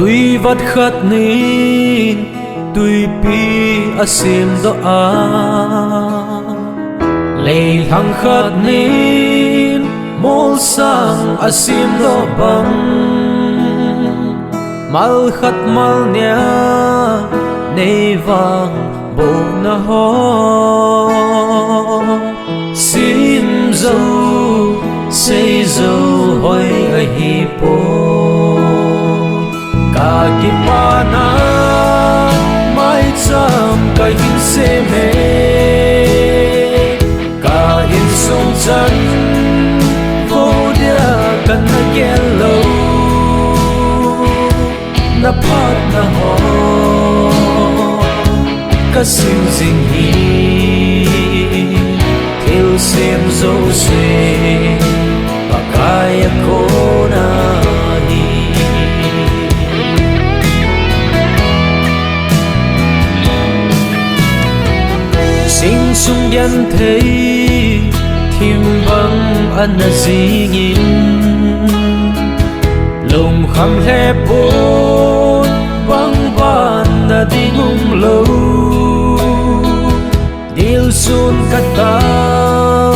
tui vắt khát nín tui pi asim do a lei hang khát nín mol sang asim do bang mal khát mal nia nei vang bo na ho sim zo sei zo hoi a hi po ka ki pa na mai cham ka hin se me ka in song chan vô dia kan na yellow na pat na ho ka sim sing hi theo xem zo se pa kaya ko na sinh sung yan thấy thêm vắng ăn là gì nhìn lồng khăm lép bốn vắng van là đi ngung lâu điều xuân cắt tao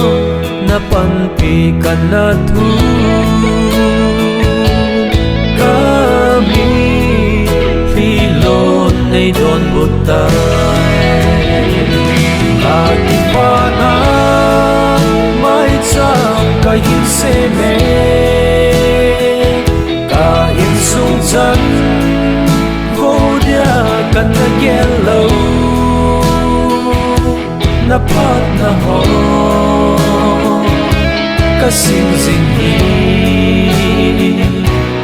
na pan pi kan na thu kami phi lon nay don butai Aki pana mai cham ka hin se me ka in sung chan vô dia kan na yellow na pat na ho ka sing sing hi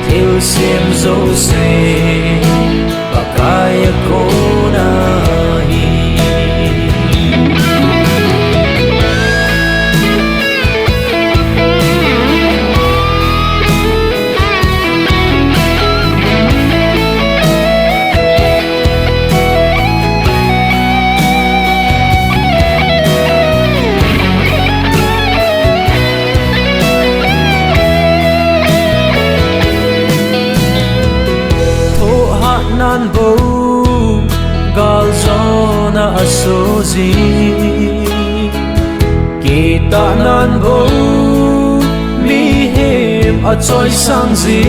theo xem zo se pa kaya ko na nan bo gal zona asozi kita nan bo mi hem a choi sang zi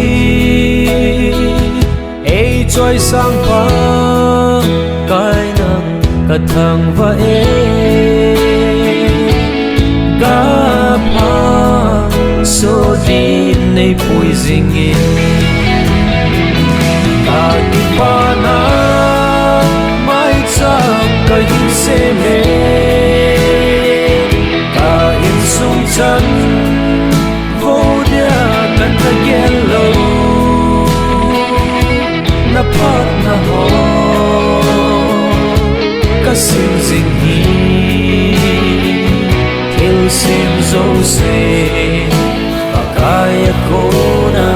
e choi sang pa kai nang ka thang va e ga pa so din nei pui zing in Aki pana mai cham ka hin se me ka in sung chan vô dia kan na yellow na pat na ho ka sim sing hi theo sim zo se pa kaya ko na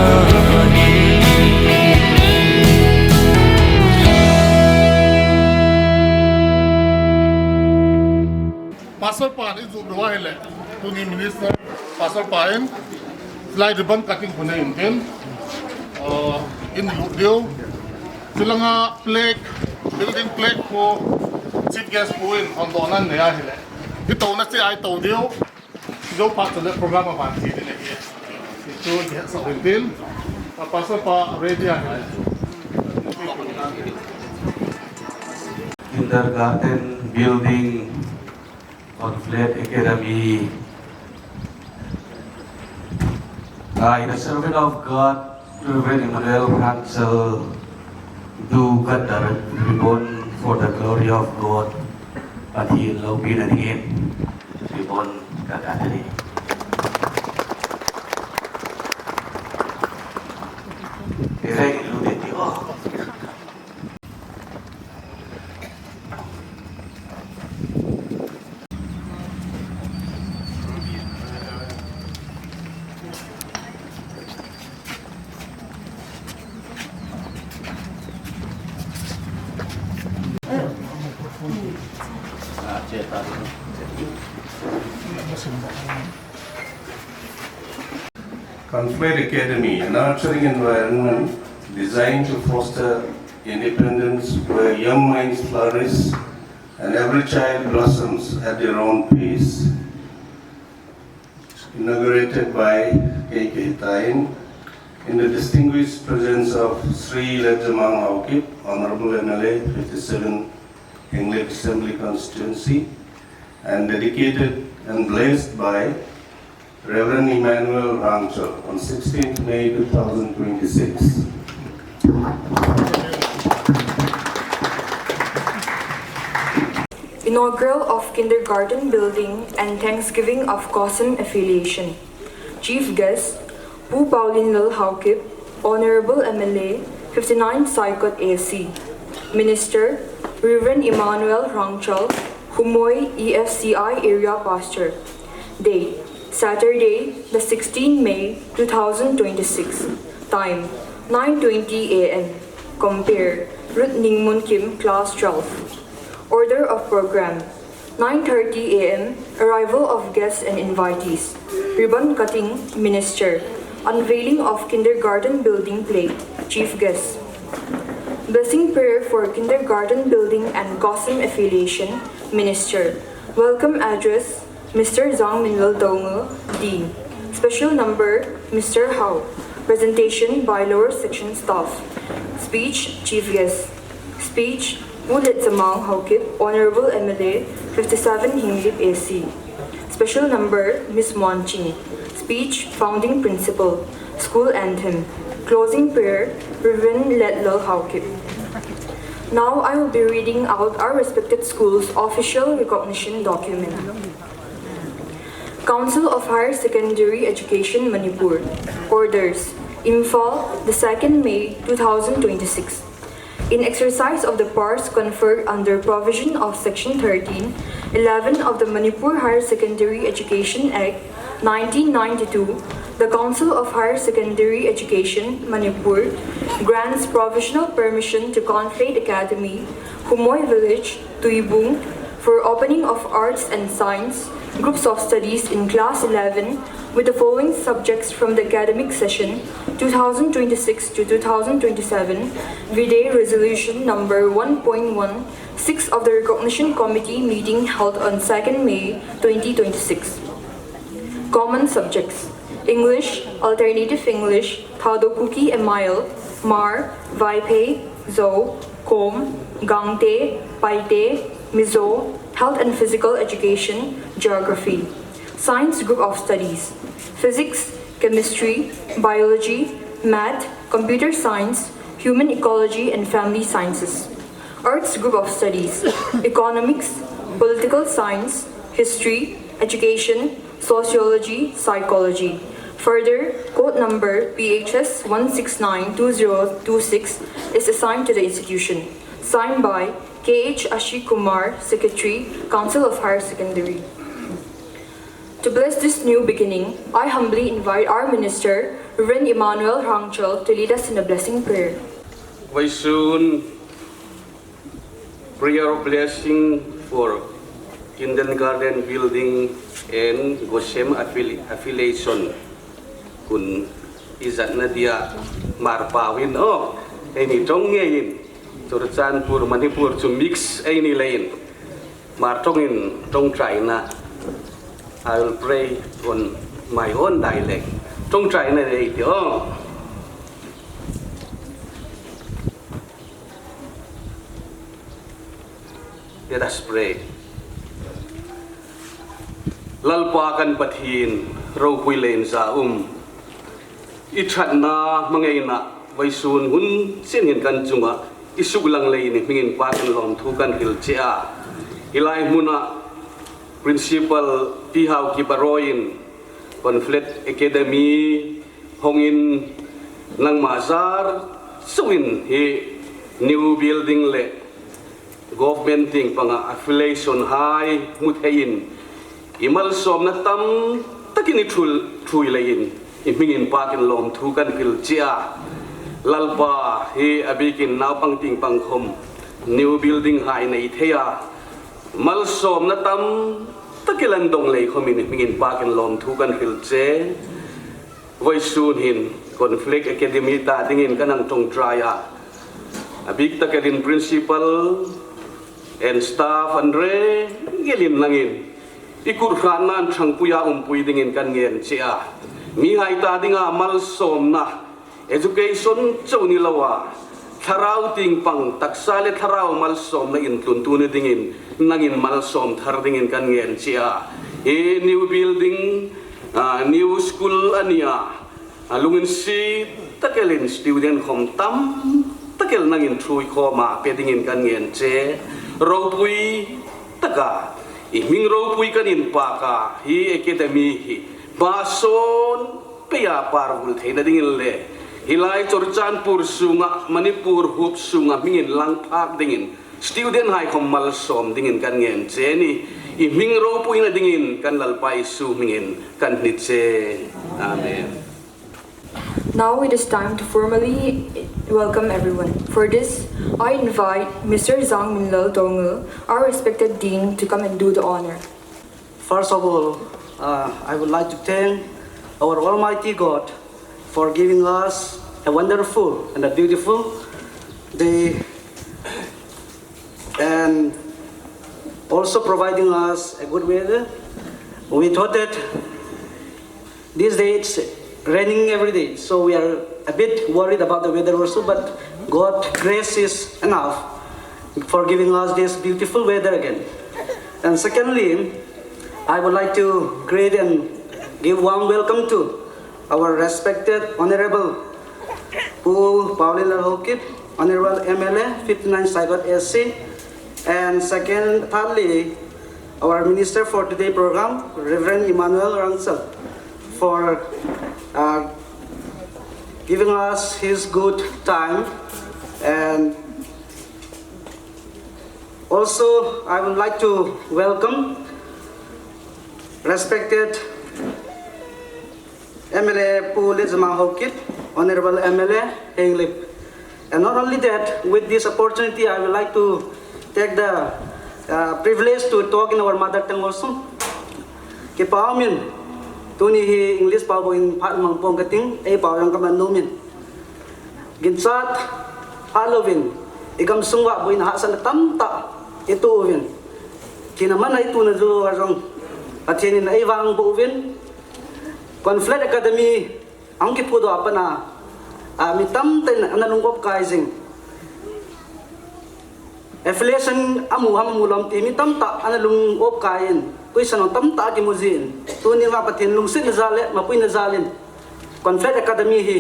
Pasal Pan is dua hele. Tuni minister Pasal Pan fly ribbon cutting puna inten. In video silang plaque building plaque ko chief guest puin on donan naya hele. Ito na si ay tau dio. Jo part sa program pa si din lagi. Ito ya sa inten. Pasal pa ready hele. Kindergarten building Conflate Academy. In the servant of God, Reverend Emmanuel Hansel, do cut the ribbon for the glory of God, but he will be again. Ribbon cut today. Conflate Academy, a nurturing environment designed to foster independence where young minds flourish and every child blossoms at their own pace. Inaugurated by K.K. Tain in the distinguished presence of Sri Lejamang Haukip, Honorable MLA, 57 English Assembly Constituency, and dedicated and blessed by Reverend Emmanuel Rangchal on 16th May 2026. Inaugural of Kindergarten Building and Thanksgiving of COSM Affiliation. Chief Guest, Pu Pauline Lal Haukip, Honorable MLA, 59 Saikot Ahsi. Minister, Reverend Emmanuel Rangchal, Humoy EFCI Area Pastor. Date, Saturday, the 16th May 2026. Time, 9:20 a.m. Compare, Ruth Ningmun Kim, Class 12. Order of Program, 9:30 a.m. Arrival of guests and invitees. Ribbon cutting, Minister. Unveiling of Kindergarten Building Plate, Chief Guest. Blessing prayer for Kindergarten Building and COSM Affiliation, Minister. Welcome address, Mr. Zhang Minwal Dongo, Dean. Special number, Mr. Hao. Presentation by lower section staff. Speech, Chief Guest. Speech, Ulit Zamang Haukip, Honorable MLA, 57 Hinglip AC. Special number, Ms. Muan Ching. Speech, Founding Principal. School Anthem. Closing prayer, Reverend Letlal Haukip. Now I will be reading out our respected schools' official recognition document. Council of Higher Secondary Education Manipur. Orders. Imphal, the 2nd May 2026. In exercise of the powers conferred under provision of Section 13, 11 of the Manipur Higher Secondary Education Act, 1992, the Council of Higher Secondary Education, Manipur, grants provisional permission to Conflate Academy, Humoy Village, Tuibung, for opening of arts and science groups of studies in Class 11 with the following subjects from the academic session 2026 to 2027, Vide Resolution number 1.16 of the Recognition Committee meeting held on 2nd May 2026. Common subjects: English, Alternative English, Thadokuki Email, Mar, Vaipei, Zo, Kom, Gangte, Paite, Mizo, Health and Physical Education, Geography. Science Group of Studies: Physics, Chemistry, Biology, Math, Computer Science, Human Ecology and Family Sciences. Arts Group of Studies: Economics, Political Science, History, Education, Sociology, Psychology. Further, code number PHS 1692026 is assigned to the institution. Signed by K.H. Ashi Kumar, Secretary, Council of Higher Secondary. To bless this new beginning, I humbly invite our Minister, Reverend Emmanuel Rangchal, to lead us in a blessing prayer. Very soon, prayer of blessing for Kindergarten Building and COSM Affiliation. Kun izat na dia marpawin ini tong ngayin Turchan pur Manipur to mix ini lain martongin tong China. I will pray on my own dialect. Tong China dei Let us pray. Lalpakan pathin ro puilen sa Itchat na mangayna Vaisun hun sinin kan chunga isuglang lay ni mingin patin lom thukan hilchea ilai muna principal pihaw kibaroin Conflate Academy hongin nang mazar suwin hi new building le governmenting panga affiliation high muthein imal som na tam takini thui lain imingin pakin lom thukan hilchea lalpa he abikin napang ting pangkhom new building high na ithea malsom na tam takilan dong lei khomin mingin pakin lom thukan hilche voi sun hin Conflate Academy ta dingin kanang tong traya. Abik ta kadin principal and staff andre gelin langin. Ikur khanan thang puya umpuy dingin kan ngien chia. Mi hai ta dinga mal som na education chawni lawa. Tharau ting pang taksale tharau mal som na in tuntuni dingin nangin mal som thar dingin kan ngien chia. E new building new school ania. Alungin si takelin student hom tam takel nangin thrui khoma pedingin kan ngien che ropui taka iming ropui kanin paka hi academy hi bason peya parvul theina dingin le hilai chorchanpur sunga manipur hup sunga mingin langphak dingin student hai khommal som dingin kan ngien che ni iming ropui na dingin kan lalpai su mingin kan nitse amen. Now it is time to formally welcome everyone. For this, I invite Mr. Zhang Minlal Dongel, our respected Dean, to come and do the honor. First of all, I would like to thank our Almighty God for giving us a wonderful and a beautiful day and also providing us a good weather. We thought that these days raining every day, so we are a bit worried about the weather also, but God's grace is enough for giving us this beautiful weather again. And secondly, I would like to greet and give warm welcome to our respected Honorable Pu Paulina Hokip, Honorable MLA 59 Saigot SC, and thirdly, our Minister for Today program, Reverend Emmanuel Rangsel, for giving us his good time. And also I would like to welcome respected MLA Pulit Zamahokit, Honorable MLA Henglip. And not only that, with this opportunity I would like to take the privilege to talk in our mother tongue also. Kipaomin Tuni hi English pa bo in pat mang pong kating ay pa yang kaman nomin. Ginsat Halloween igam sungwa bo in hasan tamta itu win. Kinaman ay tu na jo arong atinin ay wang bo win. Conflate Academy ang kipudo apa na mitam ten analungkop kaising. Affiliation amu mulam ti mitam ta analungkop kain. Kuy sanong tamta ki muzin tuni ma patin lungsit na zale mapuy na zalin. Conflate Academy hi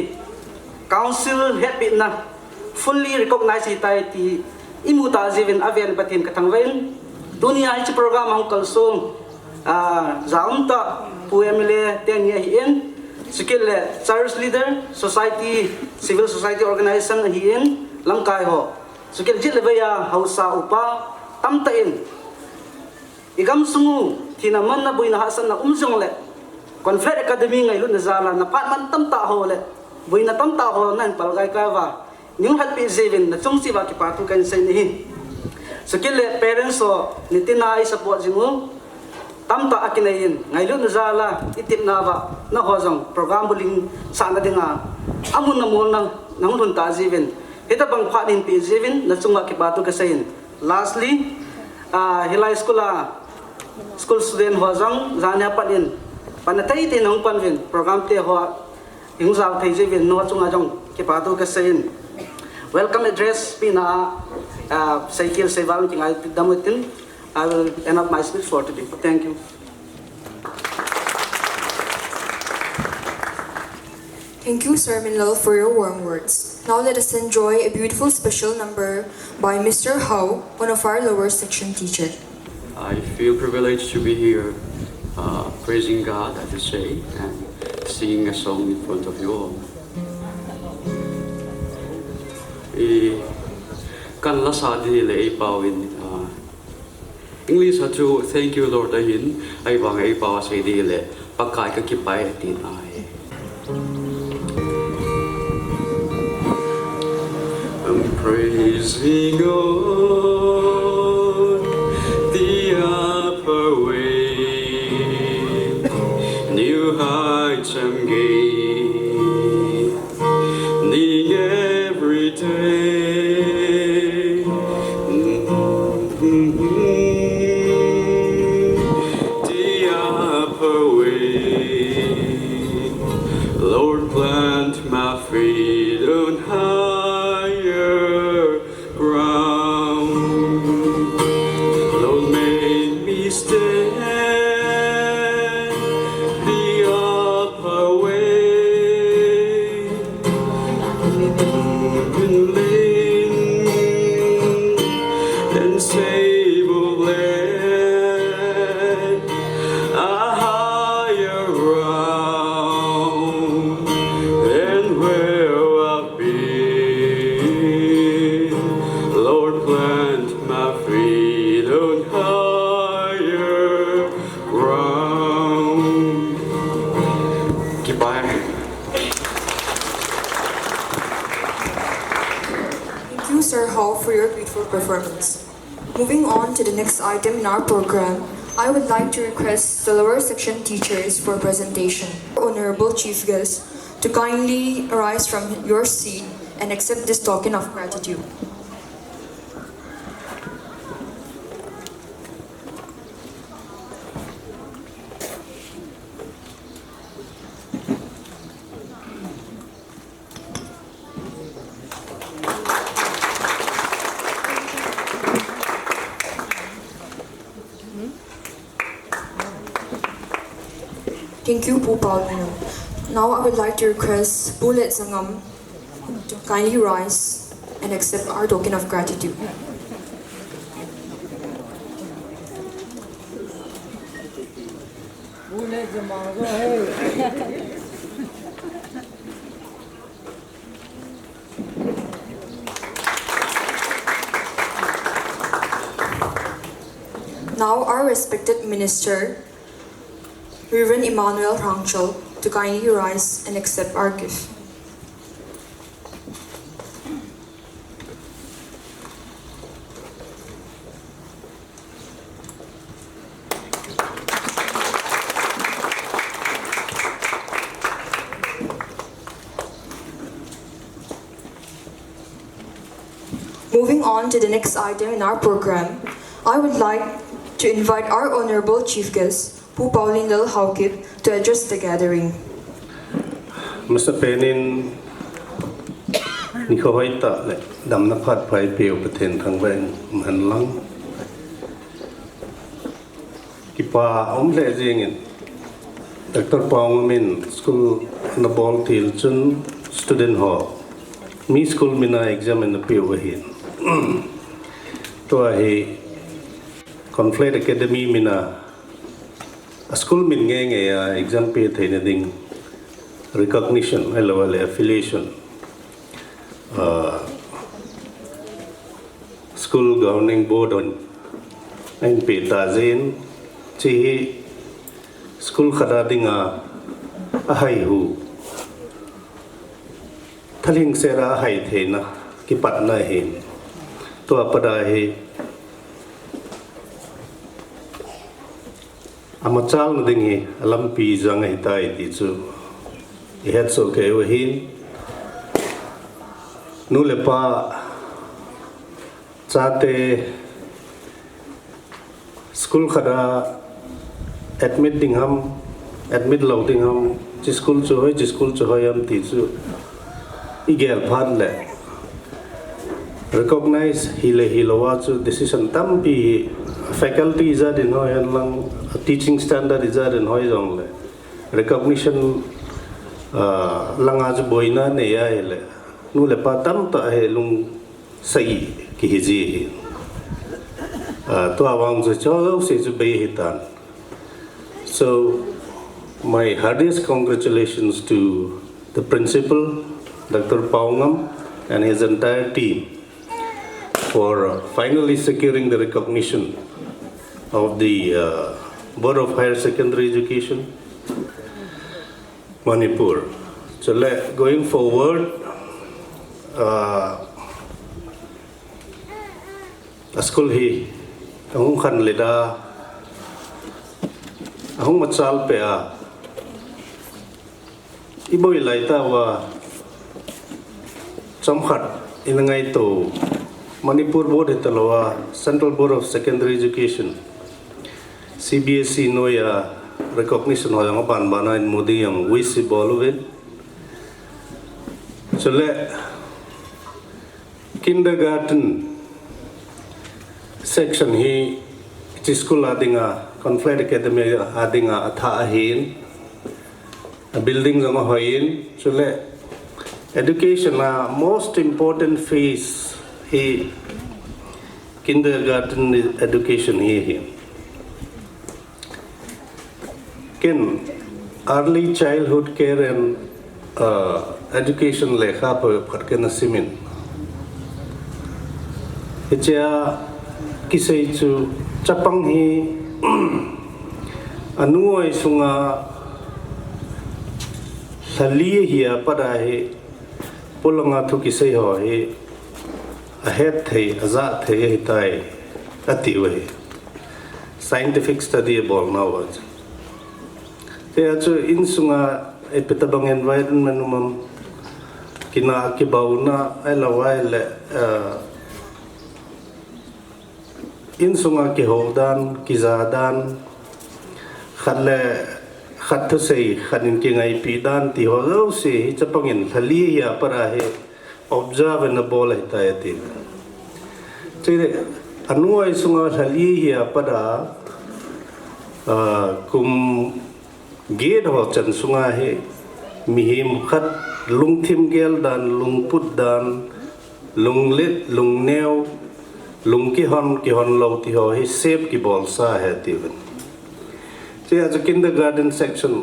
council happy na fully recognize hitai ti imuta zivin avian patin katangwain dunia hi program ang kalsong zaumta pu MLA tenya hiin skill church leader society civil society organization hiin langkai ho skill jilbaya hausa upa tamtain igam sungu tinaman na buina hasan na umjong le Conflate Academy ngay lu na zala na patman tamta ho le buina tamta ho nan palgay kawa ning happy zevin na chungsi ba ki patu kan sai ni sekile parents so nitinai support jingu tamta akinayin ngay lu na zala itip na ba na hojong program buling sana dinga amun na mo nang nangun ta zevin ita bang phanin pi zevin na chunga ki patu ka sai lastly hilai school student hojang zanya panin panatai te nong panvin program te ho ingzal thai jevin no chunga jong ke patu ka sein welcome address pina cycle seval tingai damutin. I will end up my speech for today. Thank you. Thank you, Sir Minlal, for your warm words. Now let us enjoy a beautiful special number by Mr. Hao, one of our lower section teachers. I feel privileged to be here praising God, I should say, and singing a song in front of you all. Kan la sa di le pawin English hatu thank you Lord ahin ay wang ay pawa sa di le pakai ka kipay tin ay. I'm praising God the upper way, new heights I'm gaining. Sir Hao, for your beautiful performance. Moving on to the next item in our program, I would like to request the lower section teachers for presentation. Honorable Chief Guest, to kindly rise from your seat and accept this token of gratitude. Thank you, Po Paulino. Now I would like to request Bulet Sangam to kindly rise and accept our token of gratitude. Now our respected Minister, Reverend Emmanuel Rangchol, to kindly rise and accept our gift. Moving on to the next item in our program, I would like to invite our Honorable Chief Guest, Pu Pauline Lal Haukip, to address the gathering. Mr. Penin, Nikohoita, Damnapat Pai Pio Patin Tangwen Manlang Kipa Omle Zingin, Dr. Pongmin, School in the Ball Tilchun, Student Hall, Me School Mina exam in the Pio Wahin. To a Conflate Academy Mina. A school min ngay exam pe thay na ding recognition hello affiliation school governing board on ang pe ta zen chi school khada dinga ahai hu thaling sera hai the na ki patna hin to apada he Amachal na dingi alam pi zang hitai ti chu ihet so ke wahin nu le pa chate school khada admit lo ding ham chi school chu hoi am ti chu igel phan le recognize hilowa chu decision tam pi faculty is in hoi an lang teaching standard is in hoi jong le recognition lang az boina ne ya le nu le pa tam ta he lung sai ki hi ji to awang zo cho se ju be hitan. So my heartiest congratulations to the principal Dr. Paungam and his entire team for finally securing the recognition of the Board of Higher Secondary Education, Manipur. So going forward, a school hi, ahong khan leda, ahong matsal pe a, ibo ilaita wa samkhat inangay to Manipur Board hitalawa Central Board of Secondary Education. CBSE no ya recognition ho yang pan bana in modi yang visible with so le kindergarten section hi school adinga Conflate Academy adinga atha ahin a building jang hoin so le education la most important phase hi kindergarten education hi Ken early childhood care and education lekha pa kena simin. Icha kisay chu chapang hi anuay sunga saliye hiya pada hi pulanga thu kisay ho hi ahead thei aza thei hitai ati we scientific study bol now was te achu in sunga epitabang environment mam kina ki bauna elawai le in sunga ki hodan ki zadan khalle khat thu sei khanin ki ngai pi dan ti ho lo se chapangin thali ya para he observe na bol hitai ati chire anuai sunga thali ya para kum gate ho chan sunga he mihim khat lung thim gel dan lung put dan lung lit lung neo lung ki hon lo ti ho he save ki bol sa he ti ven che as a kindergarten section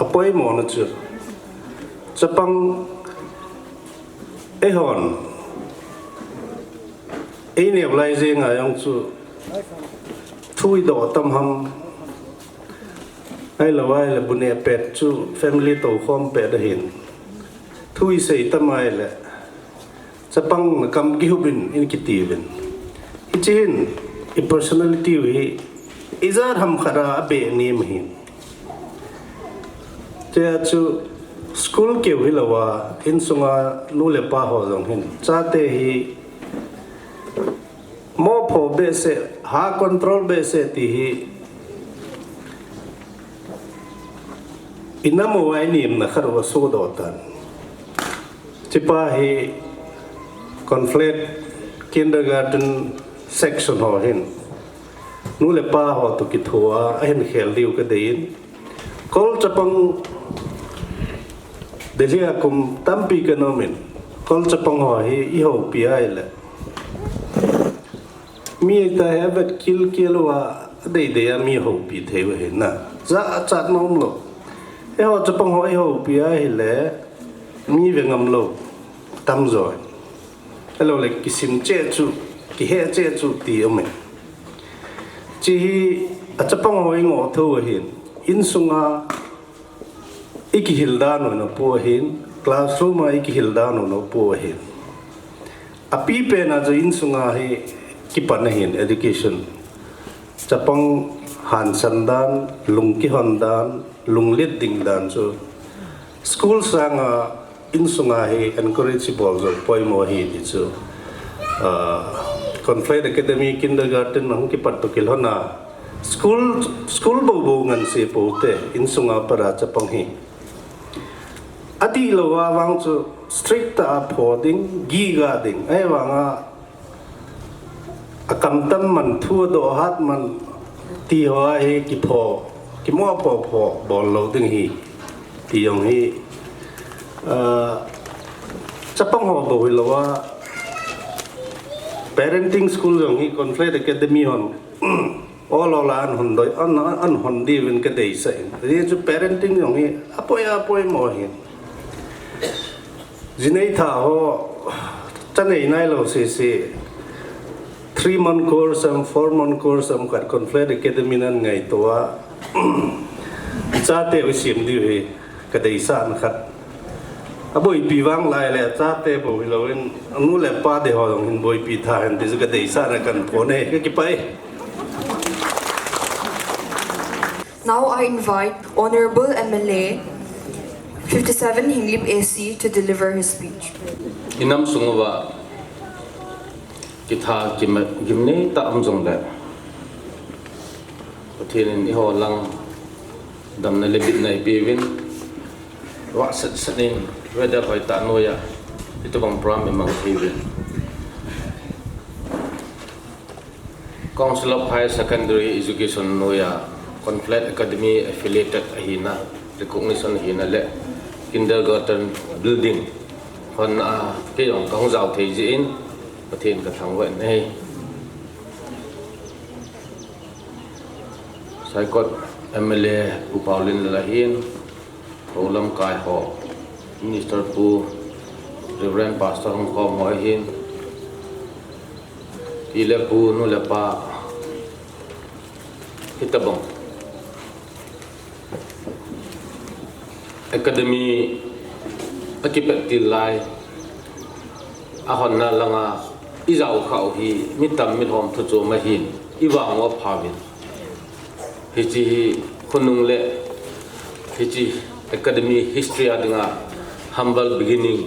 apoi mon chu chapang e hon e ne lai je nga yong chu thui do tam ham ai la wai la bune pet chu family to khom pe da hin thui sei tamai le chapang kam gi hubin in ki ti bin chin a personality we izar ham khara be nim hin te chu school ke wilawa in sunga nu le pa ho jong hin cha te hi mo pho be se ha control be se ti hi inamo wai nim na kharwa so do tan chipa hi conflate kindergarten section ho hin nu le pa ho to ki thua a hen khel diu ka dein kol chapang delia kum tampi ka nomin kol chapang ho hi I ho pi ai le mi ta have kil wa dei de mi ho pi the we hin na za chat nom lo e ho chapang ho I ho pi ai le mi ve ngam lo tam rồi hello le kisim che chu ki he che chu ti ome chi achapang hoi ngo tho hin in sunga iki hilda no po hin classroom ma iki hilda no po hin api pe na jo in sunga he ki pan hin education chapang han sandan lung ki hondan lung let ding dan so school sanga in sunga he encourage bol jo poi mo hi ti chu Conflate Academy kindergarten nang ki pat to kilhona school bo ngan se pote in sunga para chapang hi ati lo wa wang chu strict upholding gi ga ding ai wanga akam tam man thu do hat man ti ho he ki pho ki mo pho bol lo ding hi ti yong hi chapang ho bo lo wa parenting school jong hi Conflate Academy hon all an hon doi an hon di wen ka dei sai re chu parenting jong hi apoi mo hi jinai tha ho chanei nai lo se 3-month course 4-month course kat Conflate Academy nan ngai to wa cha te usim di he ka dei sa na khat aboi pi wang lai le cha te bo lo in anu le pa de ho dong hin boi pi tha han de ga dei sa na kan phone ke ki pai Now I invite Honorable MLA 57 Hinglip Ahsi to deliver his speech. Inam sungwa kitha gimne ta amjong da pathin I ho lang dam na lebit nai pewin wa sanin whether hoi ta noya ito bang pram mang thivin Council of Higher Secondary Education noya Conflate Academy affiliated ahina recognition hina le kindergarten building hon ke yong kong zau thei ji in pathin ka thang wen nei saikot MLA pu Paulin lahin Olam kai ho Minister pu Reverend Pastor Hong Kong Hoi Hin ile pu nu le pa hitabong Academy akipet tilai ahon na langa izau khau hi mitam mi hom thu chu ma hin iwang wa phawin hi chi khunung le hi chi academy history adinga humble beginning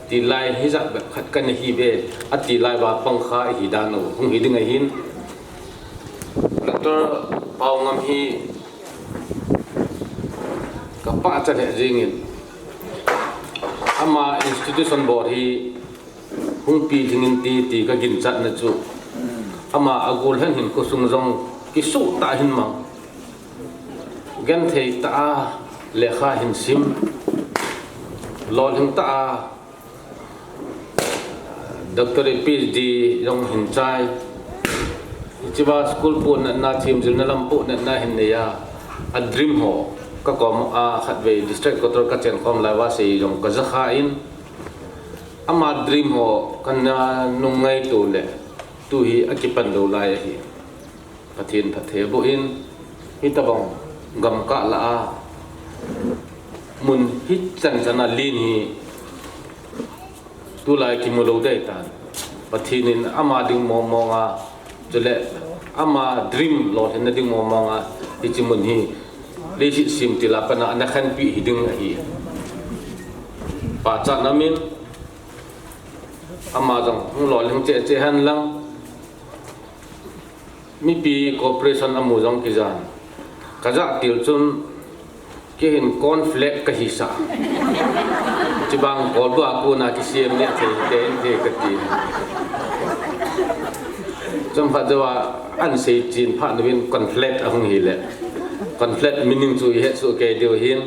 ti lai hi za khat kan hi be ati lai ba pangkha hi dano hung hi dinga hin Dr. Paungam hi kapa cha ne jingin ama institution board hi hung pi thingin ti ka gin chat na chu ama agul han hin ko sung jong ki su ta hin mang gan thei ta lekha hin sim lol hin ta doctor PhD jong hin chai chiba school pun na thim jil na lam pu na hin ne ya a dream ho ka kom a khatwe district kotor ka chen kom lawa se jong ka zakha in ama dream ho kana nungai tu le tu hi akipan do lai hi pathin pathe bo in hitabong gam ka la a mun hit chan chana lin hi tu lai ki mulo dai tan pathinin ama ding mo mo nga chule ama dream lo hen ding mo mo nga hi chimun hi le si sim ti la pana na khan pi hiding hi pa cha namin ama jong hung lo leng che han lang mi pi cooperation amu jong ki jan kaja til chun ke hin conflate ka hi sa chibang kol ba ku na ki sim ne te ka ti jom pha jawa an sei chin pha win conflate a hung hi le conflate meaning chu he su ke dio hin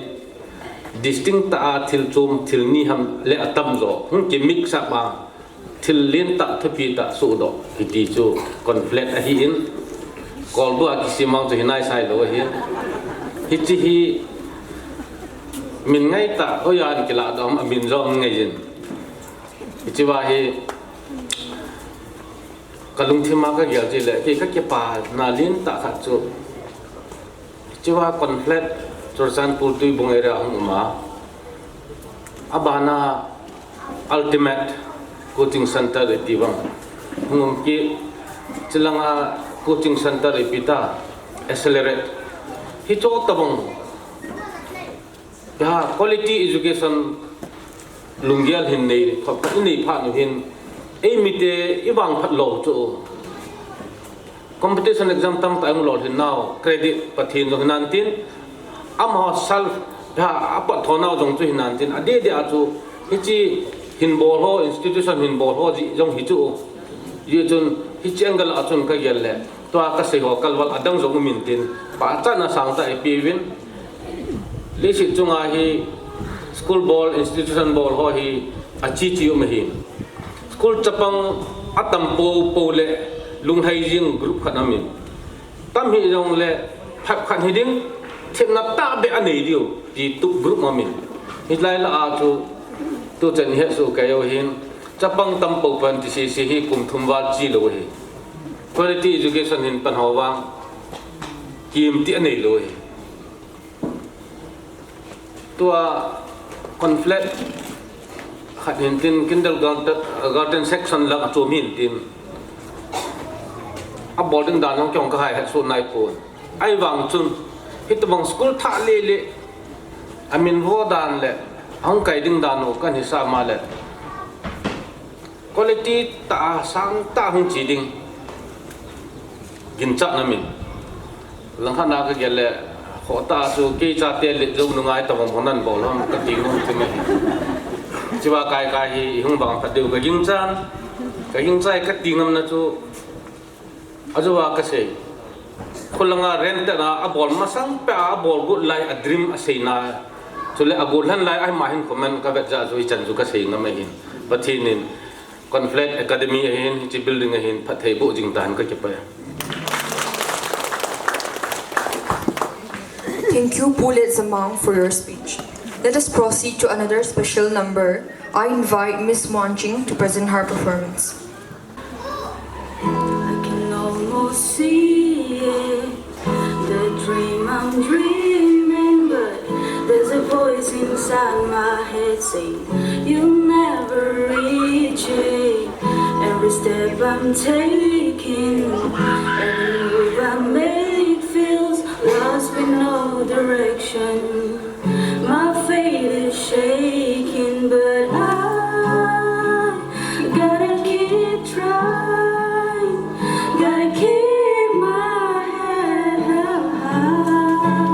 distinct ta thil chum thil ni ham le atam zo hung ki mix sa ba thil lin ta thapi ta su do ti chu conflate a hi in kol ba ki simang chu hinai sai lo hi hi chi hi min ngai ta o yan ki la dom amin zong ngai jin chi wa hi kalung thima ka gyal ji le ki ka ke pa na lin ta kha chu chi wa conflate chorsan pul tui bungai ra hung ma abana ultimate coaching center etiwang hungum ki chilanga coaching center epita accelerate hi cho tabong ya quality education lungyal hin nei phap nei pha nu hin emite ibang phat lo chu competition exam tam ta ang lo hin now credit pathin jong nan tin ama self ya apa thona jong chu hin nan tin ade de a chu hi chi hin bol ho institution hin bol ho ji jong hi chu ye chun hi chengal a chun ka gel le to ka se ho kalwal adang jong min tin pa cha na sang ta e piwin le si chunga hi school ball institution ball ho hi achi chi um hi school chapang atam po le lung hai jing group khanamin tam hi jong le phap khan hi ding thim na ta be anei dio ti tu group mamin hi lai la a chu tu chen he su ka yo hin chapang tam po pan ti si hi kum thum wa chi lo hi quality education in pan hawang kim ti anei lo hi tua conflate khat hin tin kindergarten section la chu min tin a boarding dan jong kyong ka hai su nai pon ai wang chun hitbang school tha le amin ho dan le ang kai ding dan no kan hi sa ma le quality ta sang ta hung chi ding gin cha na min lang khana ka gel le ho ta su ke cha te le zo nu ngai ta bang honan bol ham ka ting no ti me chiwa kai hi hung bang ta deu ka ging chai ka ting nam na chu ajuwa ka se khulanga rent na a bol masang pa a bol gut lai a dream a seina chule a gol han lai ai ma hin comment ka ba ja zoi chan ju ka sei ngam hin pathinin Conflate academy hin chi building hin phathei bo jing tan ka ke pa Thank you, Pulit Zamang, for your speech. Let us proceed to another special number. I invite Miss Wanching to present her performance. I can almost see it, the dream I'm dreaming, but there's a voice inside my head saying you'll never reach it. Every step step I'm taking, every move I make feels lost with no direction. My fate is shaking, but I gotta keep trying, gotta keep my head held high.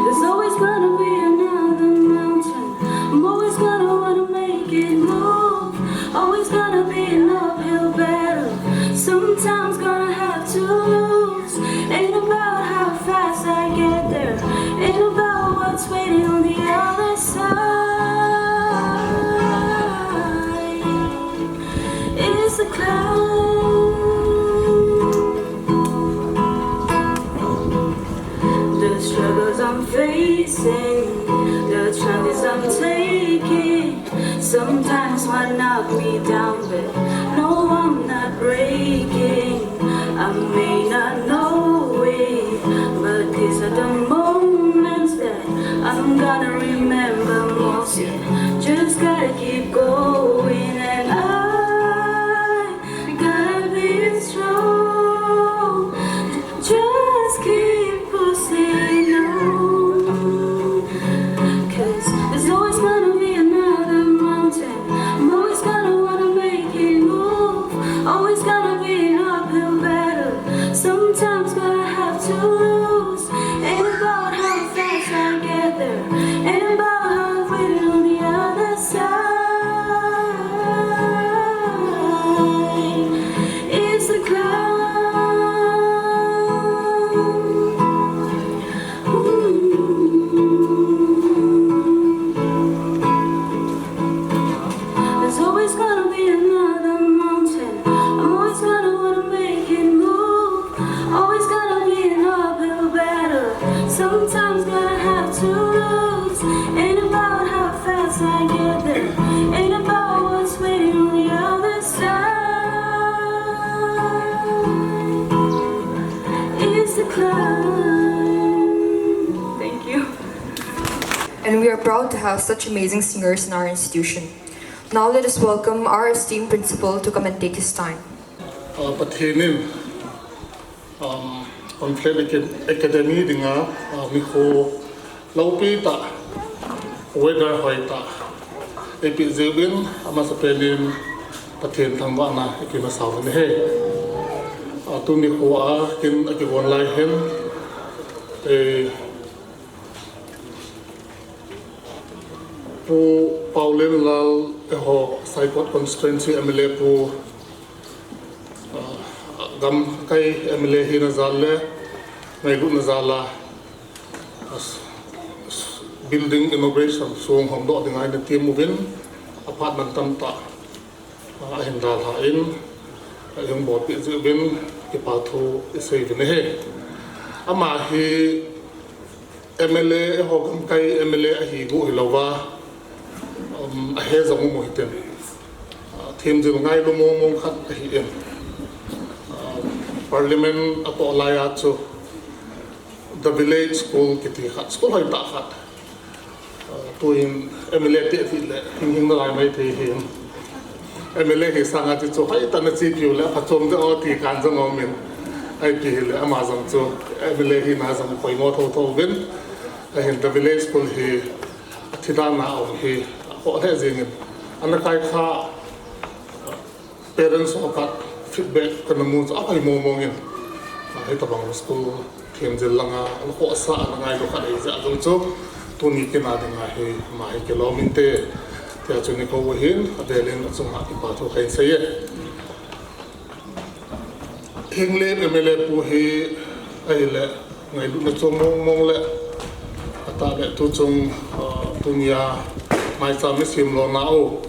There's always gonna be another mountain. I'm always gonna wanna make it move. Always gonna be an uphill battle. Sometimes gonna have to lose. Ain't about how fast I get there. Ain't about what's waiting on the other side. It's the climb. The struggles I'm facing, the chances I'm taking, sometimes might knock me down, but no, I'm not breaking. I may not know it, but these are the moments that I'm gonna remember most. Yeah, just gotta keep going, and I gotta be strong. Just keep pushing on, 'cause there's always gonna be another mountain. I'm always gonna wanna make it move. Always gonna be an uphill battle. Sometimes gonna have to lose. Ain't about how fast I get there. Ain't about how I'm waiting on the other side. It's the climb. There's always gonna be another mountain. I'm always gonna wanna make it move. Always gonna be an uphill battle. Sometimes gonna have to lose. Ain't about how fast I get there. Ain't about what's waiting on the other side. It's the climb. Thank you. And we are proud to have such amazing singers in our institution. Now let us welcome our esteemed principal to come and take his time. Pathinin Conflate Academy dinga mikho laupi ta weather hoita epi zebin ama sapenin pathin thangwa na ekima sawne he tu mikho a kin akibon lai hen pu Paulen Lal ho Saipot constituency MLA pu gam kai MLA hi na zalle mai gu na zala building inauguration suong hom do dingai na team movin apartment tam ta hin dal ha in yung bo pi zu bin ki pa thu isei ne he ama hi MLA ho gam kai MLA hi gu hilawa a he zong mo hiten team zu ngai lu mong khat hi en parliament apo laya chu the village school kiti khat school hai ta khat to in MLA te ti le hing na lai mai the hi MLA hi sanga ti chu hai ta na chi piu le phachom de o ti kan jong om min ai pi le ama jong chu MLA hi na jong poi mo tho win a hin the village school hi thida na au hi ho the jing an kai kha parents of feedback kana mu cha ai mo mo ngin ai ta bang school thim jel langa an ho sa an ngai lo kha dei ja jong chu tu ni ke na ding ai ma hi ke lo min te te chu ni ko hin adelin chung ha ki pa tho khai se ye hingle MLA pu hi ai le ngai lu na chu mong mong le ata le tu chung tunia mai cha mi sim lo na o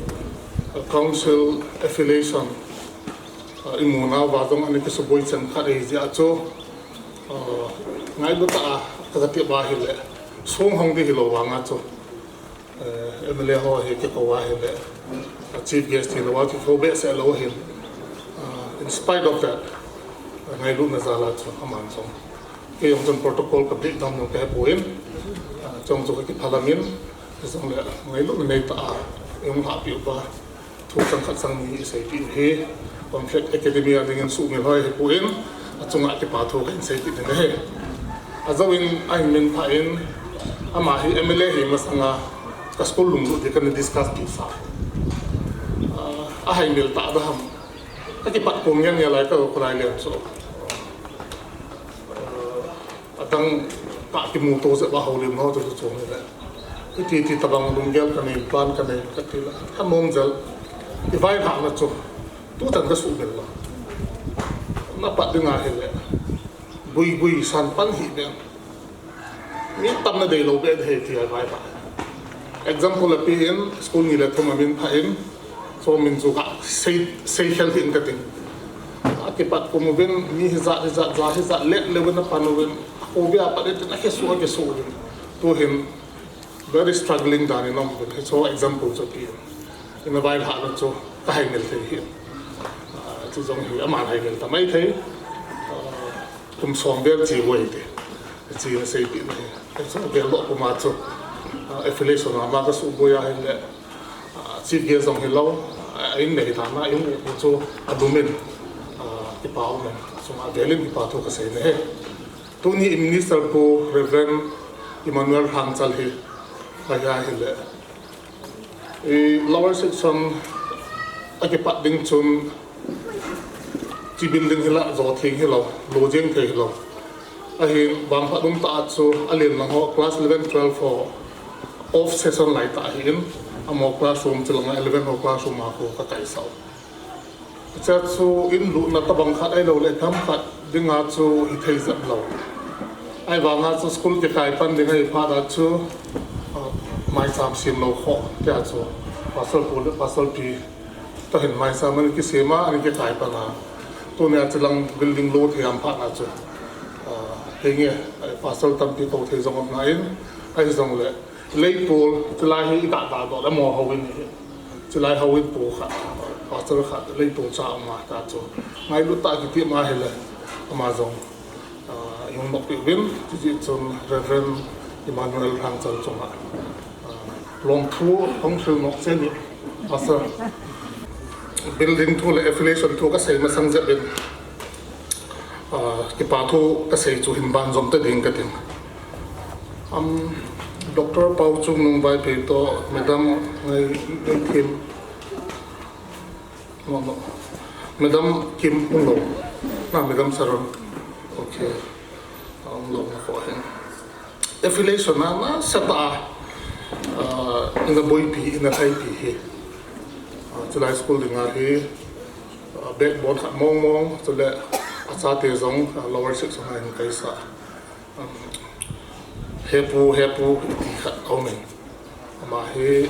council affiliation imuna wa dong ani ke suboi chan khare ji acho ngai bu ta ka ti ba hi le song hong di hi lo wa nga cho MLA ho he ke ko wa hi le chief guest hi lo wa ti fo be se lo hi in spite of that ngai lu na zala cho aman cho ke yong jon protocol ka big dam no ke poin chong cho ki phalamin song le ngai lu nei ta yong ha pi ba thu sang khat sang ni sei pi he Conflate Academy dengan su mi hoi he puin achunga ke pa thu kan sei pi ne he azawin ai min pha in ama hi MLA hi masanga ka school lung de kan discuss pi sa a hai mil ta da ham ki pat pum yang ya lai ka ko lai le so atang ka ki mu to se ba ho le mo to so ne le ti tabang lung gel kan in plan kan ne ka ti la ha mom jal i vai ha na cho tu tan ka su bel la na pat dinga he le bui san pan hi be mi tam na dei lo be he ti ai vai ba example api in school ni le thum amin pha in so min zu ka sei hel hin ka ting ake pat ko mo ben mi za le na panu ben ko be apa de na ke so to him very struggling dan in nom so examples api in a vai ha na cho ka hai mel the hi chu jong hi ama hai mel ta mai thei tum som ver chi wei de chi na sei pi ne so be lo ko ma cho affiliation ma ka su bo ya hin le chief guestong hello in nei ta na yung cho adumen ki pao ne so ma velin ki pa to ka sei ne to ni minister ko Reverend Emmanuel Hangchal hi kaya hi le lower section ake pat ding chun chi building hila zo thing hilo lo jeng the hilo ahi bang pha dum ta chu alin lang ho class 11 12 for off session lai ta hin amo classroom chulong 11 ho classroom ma ko ka kai sau cha chu in lu na ta bang khat ai lo le tham khat dinga chu hi thei zat lo ai wa nga chu school ke kai pan dinga hi pha da chu mai sam sim lo kho cha chu pasal pi ta hin mai sam ni ki sema ani ke kai pa na to ne chulang building lo thiam pha na chu henge pasal tam pi to thei zong na in ai zong le Leipol chulai hi ta do la mo hawin ni chulai hawin po kha pastor kha Leipol cha ma ta chu ngai lu ta ki ti ma hele ma zong yung nok pi win ji chun Reverend Emmanuel Hangchal chunga long thu hong thil nok chen ni pastor building thu le affiliation thu ka sei ma sang je ben ki pa thu ka sei chu hin ban zom te ding ka ting Dr. Pau Chung nung bai pe to Madam Kim Madam Kim Ung Lo na Madam Saron okay lo na ko hen affiliation na sata in the boy pi in the high pi he chulai school dinga he backboard mong chule acha te zong lower section in kaisa hepu ti khat aumen ma he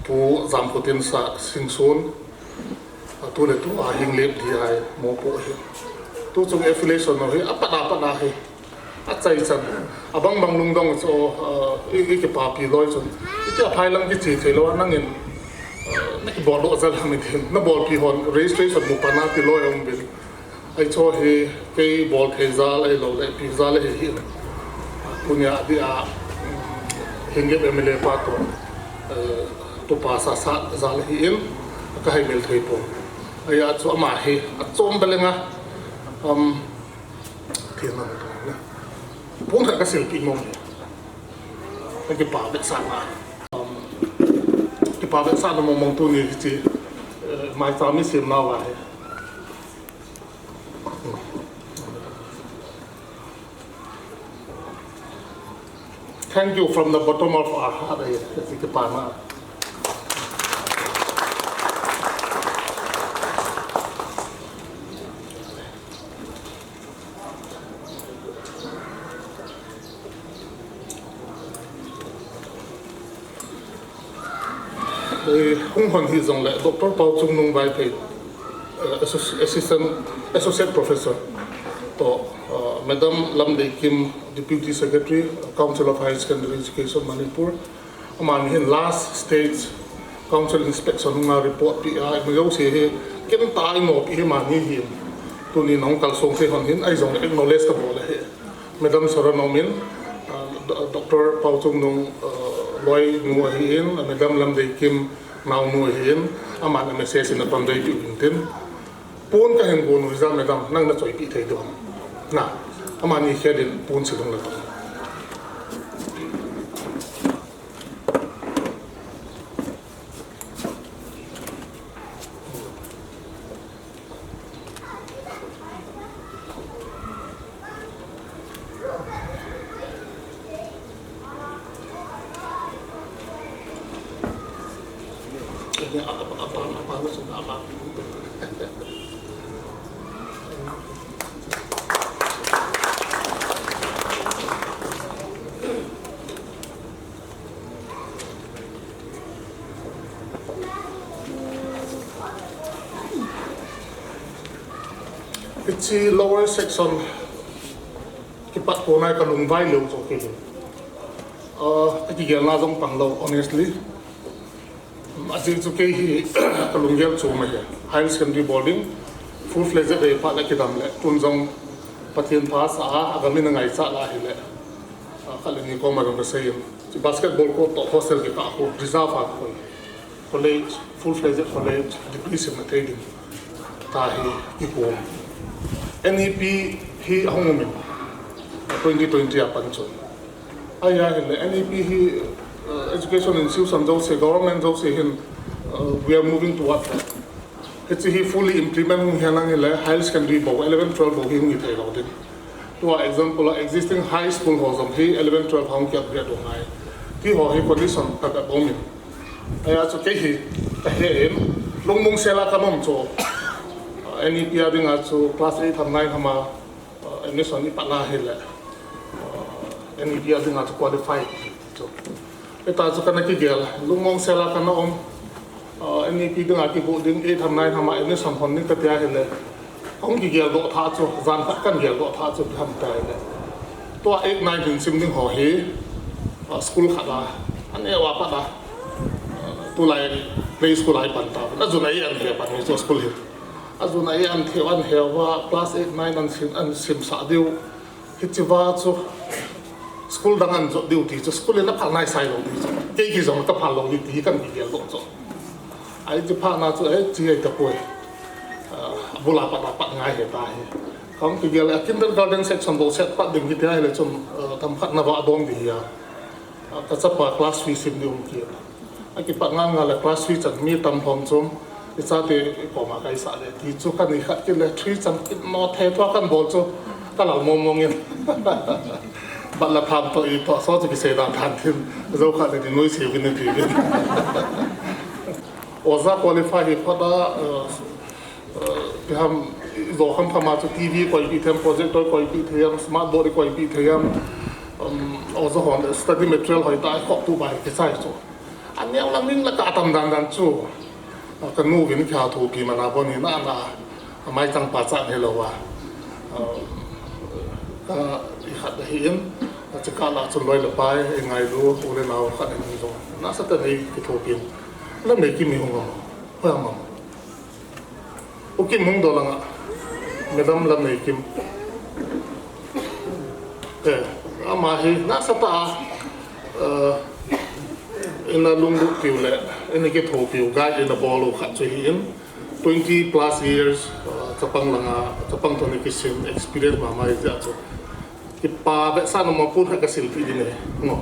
pu zam putin sa singson tu le tu a hing lep di ai mo po he tu chung affiliation no he apada he a chai chan abang bang lung dong so i ke pa pi loi chun i ta phai lang ki chi thelo nang in na ki bol lo zal ham tin na bol pi hon registration mu pa na ti loi ong bil ai cho he ke bol the zal ai lo le pi zal he hi punya dia hingga MLA pato to pasa sa zal hi in ka hai mel thei po aya chu ma hi a chom belenga thiam na pung ka sil pi mong ki pa be sa na ki pa be sa no mong tu ni chi mai sa mi sim na wa he Thank you from the bottom of our heart. Hung Hon Hi Zong Le, Dr. Pau Chung Nung Bai Pei, Associate Professor, to Madam Lam Dei Kim, Deputy Secretary, Council of Higher Secondary Education, Manipur, among his last stage council inspection report PI, Mayo say he can tie no Pimani him to the non Kalsong Say on him, I don't acknowledge the ball here. Madam Soranomin, Dr. Pau Chung Nung Loy Nguahin, Madam Lam Dei Kim, nào nuôi hiến mà anh em sẽ xin được toàn dây chịu bình tĩnh bốn cái hình bốn result này đâm năng là chuẩn bị thấy được nào mà anh khi đến bốn sử dụng là apa sudah apa cái lower section cái bắt cô này cả lùng vai lâu cho cái cái gì là giống bằng lâu honestly Asin suke hi kalunggel cuma ya high secondary boarding full fledged day pa lagi dam le tunjong patien pass agami na ngai sa la hi le kalini ko marom sayim si basketball ko to hostel ki ka ko reserve ko college full fledged college degree sim training ta hi ki ko NEP hi hongmin 2020 apan chon aya hi le NEP hi education institution those government those we are moving toward that. It's he fully implement high secondary 11 12 bo hi to example existing high school hosam he 11 12 hong kya grade ngai ki ho hi condition ka bom aya so ke hi ta he long mong sela ka mom cho any pia ding so class 8 tham 9 hama admission ni pa la he le any pia ding to qualify so eta so kana ki gel lungmong sela kana NEP ding aki bo ding 8 tham 9 hama ene samhon ni ka tia hele ong ki gel do tha chu zan khat kan gel do tha chu tham tai le to 8 9 din sim ding ho he school khala ane wa pa da tu lai play school ai pan ta na zu nai an he pan ni so school he azu nai an the wan he wa class 8 9 an sim sa deu hitwa chu school dangan zo duty cho school na phal nai sai lo di ke ki zong ka phal lo di ti kan ki gel lo cho ai ji pha na chu ai ji ai ta poi bula pa ngai he ta he khong ki gel kindergarten section bo set pa ding ki ta le chum tam khat na ba dom di ya ta cha pa class fee sim di ki a ki pa nga la class fee chan mi tam hom chum ti cha te ko ma kai sa le ti chu kan ni khat ki le 3 chan ki no the to kan bo chu ka la mom mong yinบัลลังก์ทำตัวอีกต่อซ้อจะพิเศษทานทิ้งเราขาดในน้อยเสียวินาทีนี้โอซาคุริฟายพอดาที่ทำโดยคำพม่าจะทีวีคอยปีเทียมโปรเจคเตอร์คอยปีเทียมสมาร์ทบอร์ดคอยปีเทียมโอซาหอนสตูดิโอเมทรียลคอยตายขอบตัวไปที่ใช่จู่อันนี้เรานิ่งแล้วก็ทำดันจู่กันนู่นข่าวถูกกี่มานาบนี่น่าไม่จังปัจจัยให้เราว่าก็ขัดเห็นจะการละจนลอยละไปยังไงรู้โอ้เลยเราขัดในนี้ตรงน่าสะเทือนในกิโทปินแล้วไม่กินมีหงส์เพื่อมันโอกินหงส์โดนละไม่ดำแล้วไม่กินอามาให้น่าสะตาอินาลุงลุกผิวแหละอินกิโทผิวกายอินาบอลขัดจะเห็น20 plus years จะปังละจะปังตัวนี้กิสิน experience มาไม่จะจู่ที่ป่าแบบสั้นมาพูดให้กสิลปีนี้เนาะ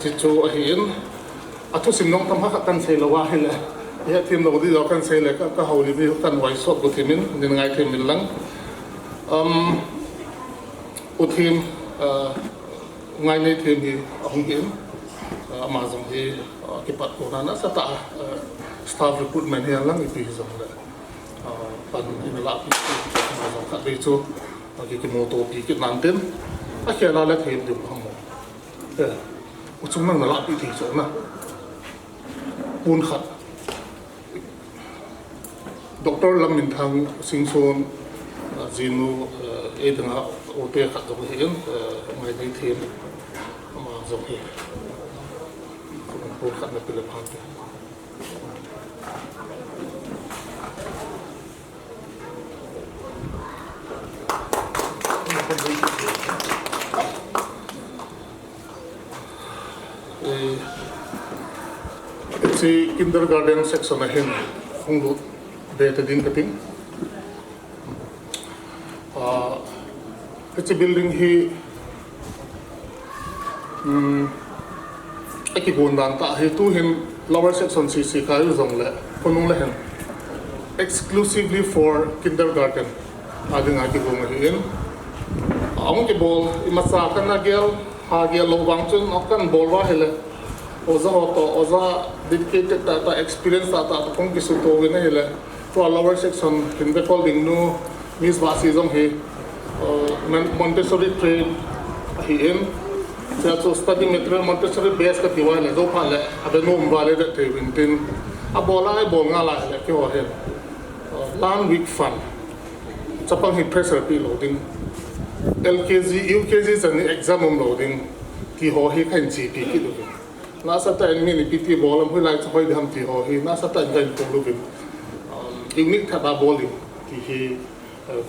ที่จู่เห็นอัทุสิมน้องทำให้กันเซลว่าให้เลยทีมเราที่เรากันเซลก็เขาลีบกันไว้สดกุทีมินยังไงทีมินลังอุทีมไงในทีมที่ห้องเกมมาส่งที่กิปัดโคนานะสตาสตาฟรีคูดแมนที่ลังอีพีส่งเลยปันอินลาปีมาส่งขัดไปจู่กิโมโตปีกินันเต็มอาเขียนอะไรทีมเดียวทั้งหมดอุจุนั่งนั่งปีที่ส่งนะปูนขัดดร.ลำมินทางสิงโซน zinu edanga ote khat jong hin mai nei them ma jong hi ko khat na pile phang si kindergarten section ahin hunglu data din kating it's a building hi aki bundan ta hi tu hin lower section cc kai zong le ponung le hen exclusively for kindergarten ading aki bung hi in ang ke bol imasa kan na gel ha gel lo wang chun akan bol wa hele oza hoto oza dedicated ta experience ta kong kisu to wina hele to lower section in the calling no miss basi zong he Montessori train hi in so study material Montessori base ka tiwa le do pa le abe no mbale de te wintin abola ai bol nga la le ki ho he land week fun chapang hi pressure pi loading LKG UKG san exam loading ki ho hi kan GP ki do nasa ta en mini PT ball am hulai chhoi dham ti ho hi nasa ta gain ko lu bin unique thaba bowling ki hi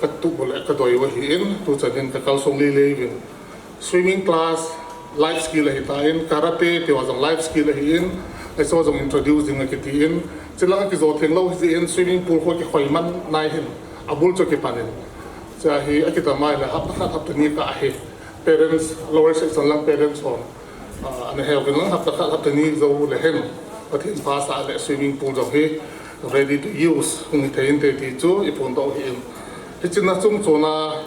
katu bol ka doi wa hi in tu chanin ka kal song le bin swimming class life skill hi ta in karate te wa jong life skill hi in I saw jong introducing ki ti in chilang ki zo theng lo hi in swimming pool ko ki khoi man nai hin abul cho ki panin cha hi akita mai la hap ni ka hi parents lower section lang parents on anh heo cái nó hấp tận ni dâu là hem có thể phá xã lại swimming pool rồi he ready to use không thể hiện thì chú ít phần đâu hiện thì chính là chúng tôi là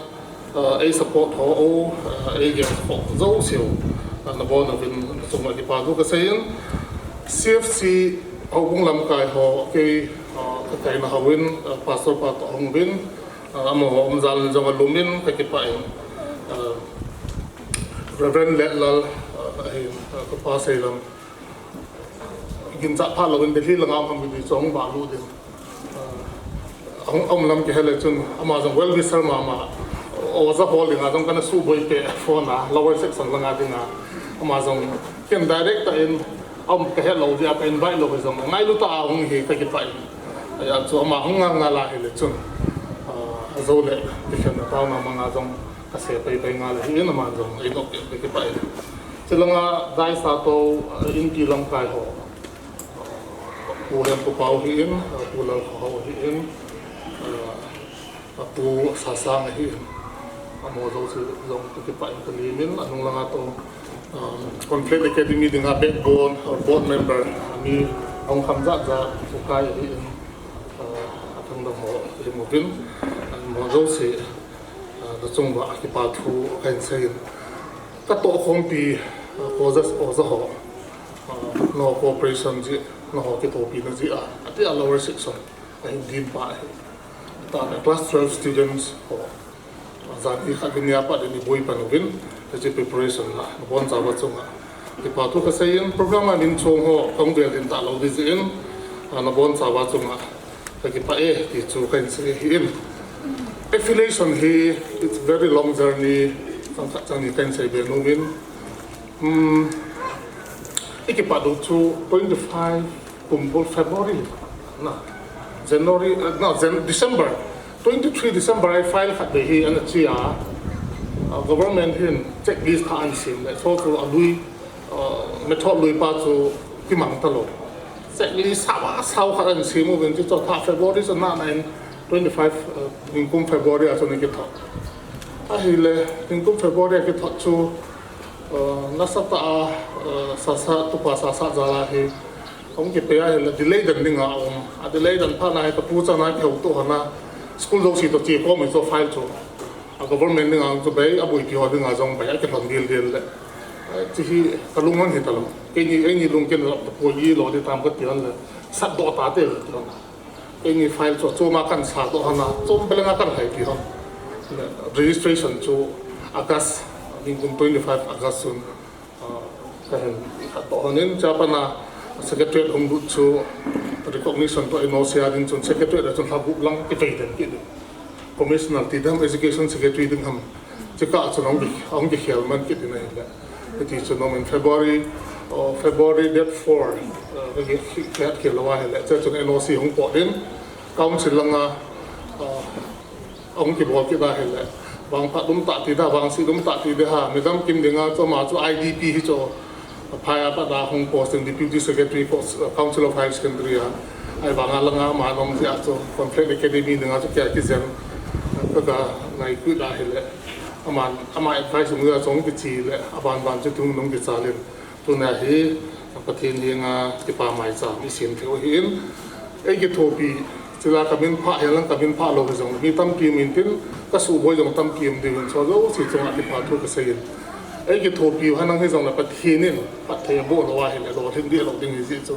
a support họ a cái họ dâu xíu là nó bao nhiêu chúng là đi bao nhiêu cái xây CFC họ cũng làm cái họ cái là họ win pastor pat họ win mà họ dàn trong cái lumin cái phải Reverend Letlal ko pa sai lam gin cha pha lawin delhi langam ham bi chong ba lu din ông lam ke hele chun ama jong well wisher ma oza holding azong kana su boy pe phone na lower section langa dinga ama jong ken direct in ke hello dia pe invite lo jong ngai lu ta ong hi ka ki pai ya chu ama hong nga la hele chun zo le ke chen na ta na manga jong ka se pe nga la hi na ma jong ai dok ke ki pai Silanga dai sa to in ki lang kai ho pulen ko pau hi in pulal ho hi in pu sa sang hi amo zo se zong to ki pa in ka limin anong lang ato Conflate Academy dinga backbone board member mi ong khamza za ko kai hi in atang da ho limovin mo zo se da chung ba ki pa thu kan sai ka to khom pi oza ho no cooperation ji no ho ki to pi na ji ati a lower section ai din pa ta class 12 students ho zan i kha binya pa ni boy pa no bin the preparation la bon za wa chunga ki pa thu ka sai program min chong ho kong bel din ta lo di in na bon za wa chunga ki pa ki chu kan se hi in affiliation he it's very long journey sang ni kan sai be no min ikipado to 25 kumpul February na January no December 23 December I file khat be hi an chia government hin checklist kha an sim le so to alui method lui pa to kimang talo checklist saw kha an sim mo ben to tha February so na 25 kum February aso ni ki tha ahile kum February ki tha chu nasata sasa tu pa sasa jala he ông ki pe ai la delay dan ding a delay dan pa na ka pu cha na ke to hana school do si to chi ko me so file to a government ding ang to be a bui ki ho ding a jong be ke thon dil dil le chi hi kalungan he talo ke ni lung ken la po yi lo de tam ka ti le sat do ta te ke ni file cho ma kan sa do hana chom be nga kan hai ki ho registration to August 25 August sun kan to honin chapana secretary hong du chu recognition to ino sia din chun secretary chun habu lang ki pe den ki commissioner ti dam education secretary ding ham chika chunong gi khel man ki dinai la ti chunom in February date 4 gi khat khel wa hele cha chun NOC hong po din council langa ông ki bol ki da hele bang pha dum ta ti da bang si dum ta ti de ha medam kim dinga cho ma chu IDP hi cho phaya pa da hong post in deputy secretary for council of higher secondary ai bang alanga ma nom si a cho Conflate academy dinga cho kya ki zen ka ga nai ku da hele ama advice mu ya chong ki chi le ban chu tung nong ki cha len tu na hi pathin hi nga ti pa mai cha mi sin theo hin ai ki thopi chila kamin pha helang kamin pha lo jong mi tam ki min tin ka su boi jong tam ki de so zo si chong ti pha thu ka sai ai ki thopi hanang he jong la pathin in pathai bo lo wa hele lo thing di lo ding ji chu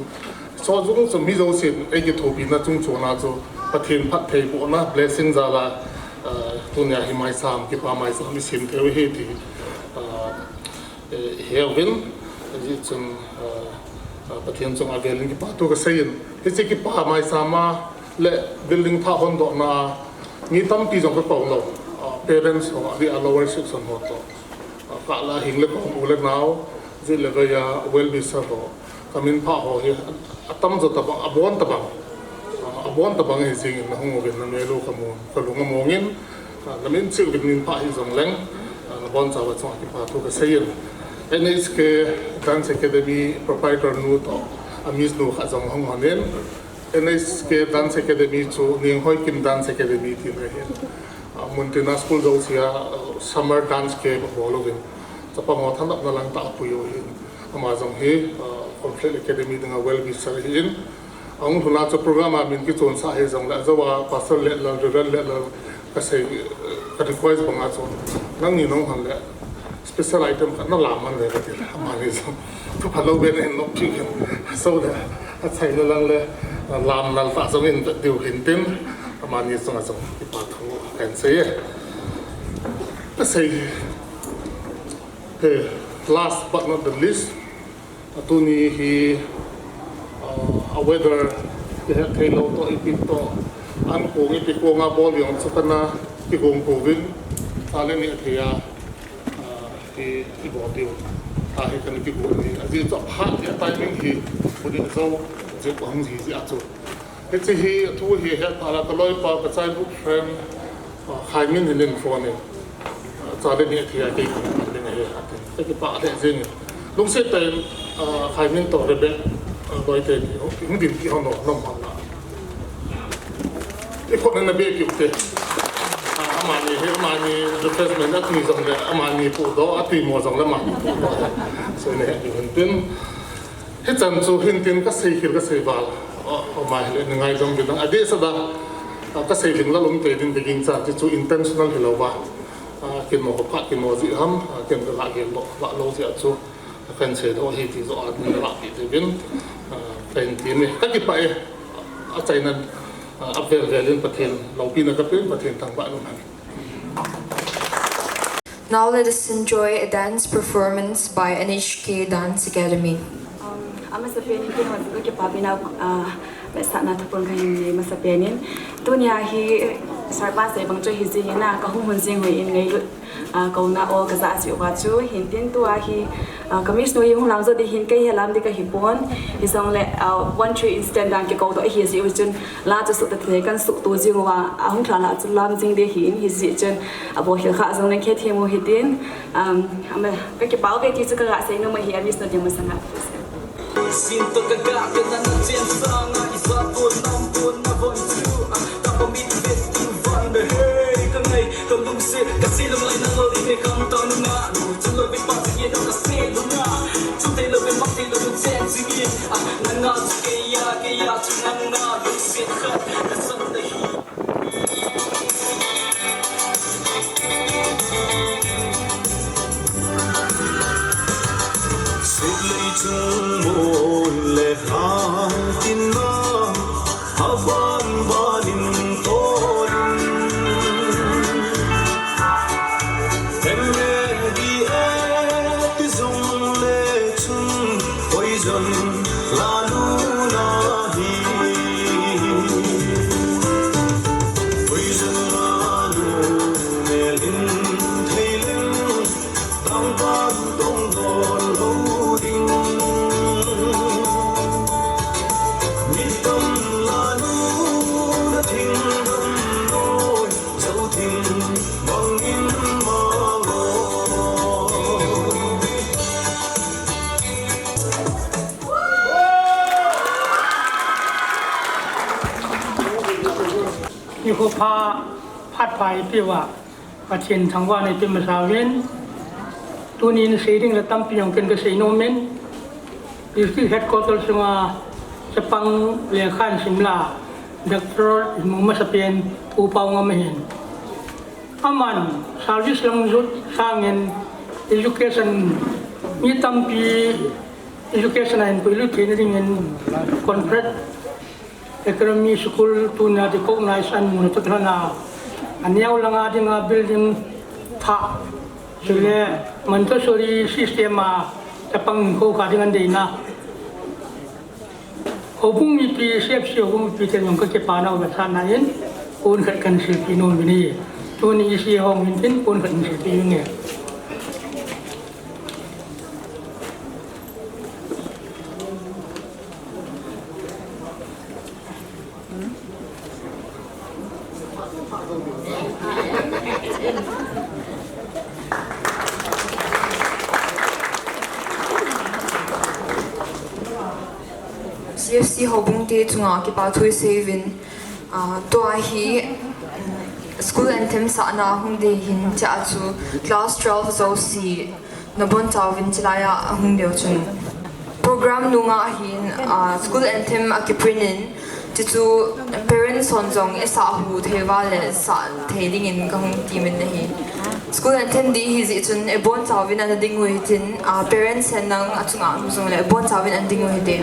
so zung so mi zo sin ai ki thopi na chung chu na chu pathin pathai bo na blessing za la tu nya hi mai sam ki pa mai sam mi sin theo he ti heaven ji chung pathin chung avelin ki pa thu ka sai he chi ki pa mai sama le building tha hon do na ni tam pi jong ko pau lo parents ho the lower section ho to ka la hing le ko le now je le ga ya well be sa ho kamin pha ho he atam zo ta ba abon ta bang he jing na hong gen na me lo ka mo ka lu mo ngin na min chi bin nin pha hi jong leng na bon cha wa chong ki pa to ka sayin NHK Dance Academy proprietor nu to amis nu kha jong hong hanen NHK Dance Academy chu ning hoi kim Dance Academy ti na he Montana school zo sia summer dance ke bolo gen chapa mo than na lang ta pu yo hin ama jong he Conflate Academy dinga well be sar hin ang thuna cha program a min ki chon sa he jong la zawa pastor le la ka sei ka request banga chon nang ni nong han le special item ka na la man le ka ti ama ni so tu phalo ben en no pi so da a chai na lang le lam nal ta so min tiu hin tin ama ni so so ki pa thu kan sei ka sei last but not the least atuni hi a weather the hello to ipito an ko ngi ko nga bol yong so kana ki gong ko win ale ni athia ki bo tiu a he kan ki ko ni aji to ha ya timing hi ko ni so je ko hang ji a chu he chi hi thu hi he pala ka loi pa ka chai book friend khai min hin phone ni cha le ni athia ki ko ni ne he ki pa le jing lung se ten khai min to re be doi te ni ho ki din ki hono nom ha la e ko na be ki te amani he amani refreshment at ni zong le amani pu do ati mo zong le ma so ne ni hin tin he chan chu hin tin ka sei khir ka sei bal o ma le ngai zong bi dang ade sa da ka sei ling la lum te din be ging cha chu intentional hi lo ba kin mo pha kin mo ji ham kin ka la ge lo la lo ji chu kan se do he ti zo at ni la ti te bin pen ti ni ka ki pa e a chai nan apel velin pathin lo pi na ka pen pathin tang ba no han. Now let us enjoy a dance performance by NHK Dance Academy. Masa penin kin wa ke pabina sa na tapon kan ni masa penin dunia hi sarpa se bang cho hi ji na ka hu hun jing hoi in ngai ko na o ka za si wa chu hin tin tu a hi kamis no yung lang zo di hin kai helam di ka hi pon hi song le one tree instant dan ke ko to hi ji u chun la chu su ta the kan su tu jing wa a hung thla la chu lam jing de hin hi ji chun a bo hi kha zong ne ke the mo hi tin ama ka ke pau ke ti chu ka ga se no ma hi amis no de ma sanga Sinto kagaka na natsensa nga isa ko nam po na bonju kapamit festival na hey kangay kalungsi kasi lumay na lori may kantang nga chulabi pa sige na kasi lunga chutay labi makilo ng sensingin nangat kaya chunang na lungsit ka kasandahi Siglay chung mo le hang tin na haban balin torin Emme di พาพัดไปเปียวว่าประเทศทางว่าในเป็นภาษาเวียนตัวนี้เสียดิ้งและตั้มเปียงเป็นกระสีโนเมนดิสทริกเฮดคอร์เตอร์ซึ่งว่าจะปังเลียขันสิมลาดักตรอมุมาสเปียนอุปาวงามเห็นอามันสาวดิสลังจุดสร้างเงิน education มีตั้มปี education อันเป็นลูกเทนดิ้งเงิน Conflate economy school tu na di recognize an mun tu thana anyau langa dinga building tha sile Montessori system ma tapang ko ka dingan de na hobung mi pi sep si hobung pi ten yong ka ke pa na ba than na yin kun khat kan si pi non ni tu ni si hong hin tin kun khat si pi nge CFC hobung te chunga ki pa thui sevin to hi school anthem sa na hung de hin cha chu class 12 zo si nabon chawin chlaya hung deu chun program nunga hin school anthem akiprin chu parents sonjong esa hu thewa le sa theding in kang timin na hi school anthem di hi ji chun e bon chawin an ding wi tin parents hen nang achunga musung le bon chawin an ding wi te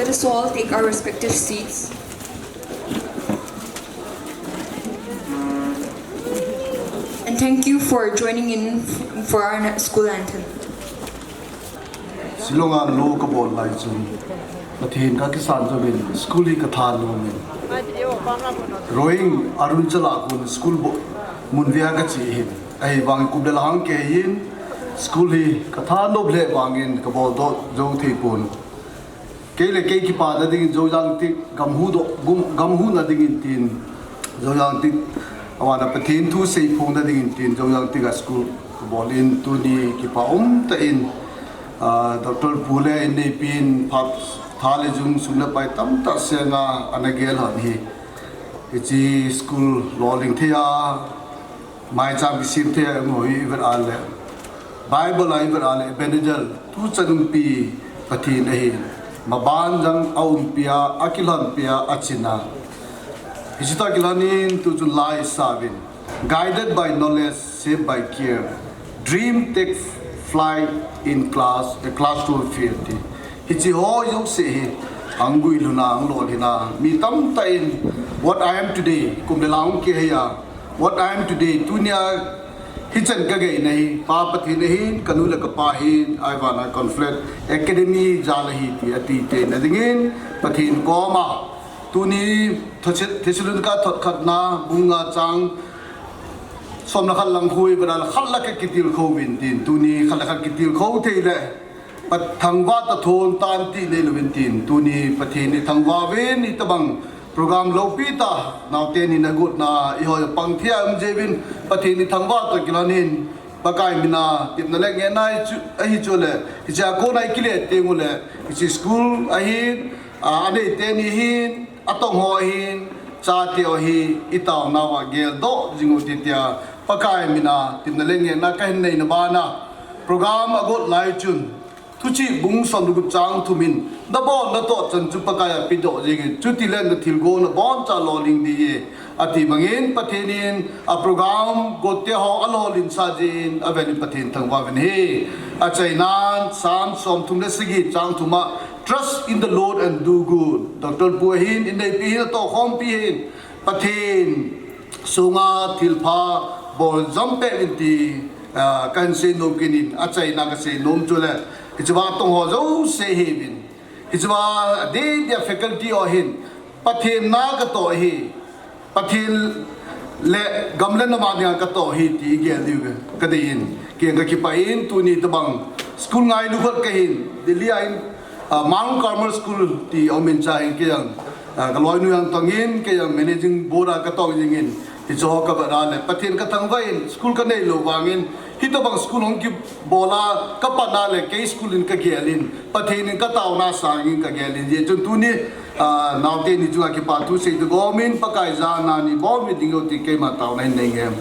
Let us all take our respective seats. And thank you for joining in for our school anthem. Silongan lo ka bol lai chun pathin ka kisan jo bin school hi ka than lo min rowing arun chala kun school bo mun via ka chi hin ai wang kum de lang ke yin school hi ka than lo ble wangin ka bol do jo thi pun ke le ke ki pa da ding jo jang ti gam hu na ding tin jo jang ti awana pathin thu sei phung da ding tin jo jang ti ga school ka bol in tu ni ki pa ta in Dr. Pule ini pin pap thale jung sumna pai tam ta senga anagel han hi ichi school rolling thea mai cham sim thea ngoi ver ale Bible ai ver ale benedel tu chanum pi pathi nahi maban jang aumpia akilan pia achina Hijita kilanin to July 7 guided by knowledge shaped by care dream take flight in class a classroom field hichi ho yok se hi angui luna ang lo hina mi tam tain what I am today kum de laung ke ya what I am today dunia hichen ka gai nahi pa pathi nahi kanula ka pahin aiwana conflict academy jalahi ti ati te nadingin pathin koma tuni thesilun ka thot khatna bunga chang somna khal lang hui bral khalla ka kitil kho win tin tuni khalla ka kitil kho theile pat thangwa ta thon tan ti le lwin tin tuni pathin ni thangwa wen ni tabang program lopita naute ni nagut na iho pangthia jevin pathin ni thangwa to kilanin pakai mina tipna le nge nai ahi chole ja ko nai kile tengule chi school ahi ade te ni hin atong ho hin cha ti o hi itaw na wa gel do jingu titia pakai mina timna lenge na kahin nei na bana program agot lai chun thuchi bung som du chang thumin da bon na to chan chu pakaya pido jing chuti len na thilgo na bon cha loling di ati bangin pathenin a program gotte ho alolin sa jin aveni pathin thangwa ven he a chainan sam som thum le sigi chang thuma trust in the Lord and do good. Dr. Puahin in the pihin to home pihin pathin sunga tilpa bol zampe inti kan se no kinin achai na ka se nom chule hichwa tong ho zo se hebin hichwa de the faculty o hin pathin na ka to hi pathin le gamle na ma nya ka to hi ti ge diu ka dein ke ga ki pain tu ni tabang school ngai lu khot ka hin dili ain Mount Carmel School di Omen Chai ke yang kaloi nu yang tangin ke yang managing board ka tong jingin hi jo ka ba le pathin ka tangwain school ka nei lo wangin hito bang school hong ki bola ka pa na le ke school in ka gelin pathin ka taw na sangin ka gelin je chun tu ni naute ni chu ki pa tu se de gomin pakai za na ni bo mi ding ti ke ma taw na nei ngem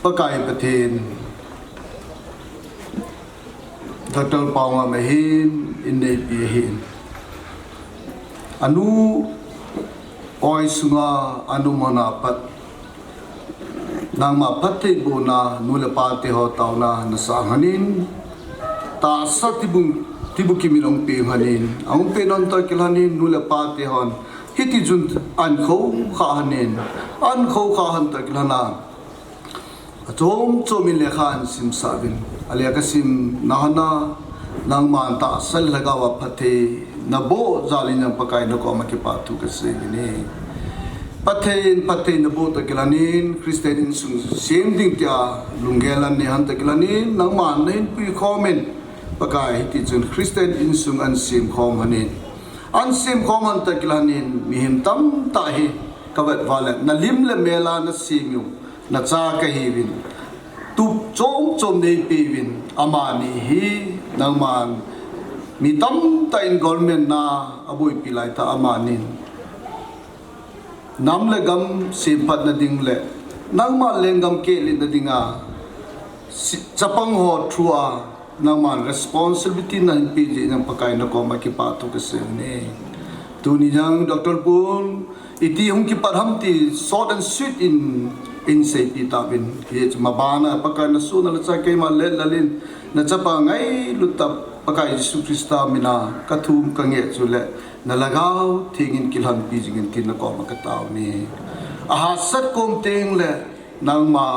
pakai pathin Dr. Pawa mahin indai pihin anu oi sunga anu mana pat nang ma patte bona nula pate ho tauna na sahanin ta satibung tibuki milong pe hanin ang pe non ta kilanin nula pate hon hiti jun an kho kha hanin an kho kha han ta kilana Atom min lekhan sim sabin alia kasim nahana nang manta sal lagawa pate nabo zalin yang pakai no ko makipatu kasi ini pate nabo to kilanin Christian sung same thing tia lunggelan ni han to kilanin nang man nen pi comment pakai ti chun Christian insung an sim khom hanin an sim khom han to kilanin mihim tam tahi kawat wala nalim le mela na simyu na cha ka hivin tu chom nei pivin amani hi nang man mi tam ta in government na abui pilai ta amanin nam le gam simpat na ding le nang ma lengam ke lin na dinga chapang ho thua nang man responsibility na pili nang pakai na ko makipatu kasi ne tu ni jang Dr. Pun iti hong ki parham ti short and sweet in say pitabin ye mabana pagka nasuna la sa kay malet lalin na chapa ngai lutap pagka Jesu Krista mina kathum kange chule nalagaw tingin kilhan pijingin tin ko makataw ni ahasat kom teng le nang ma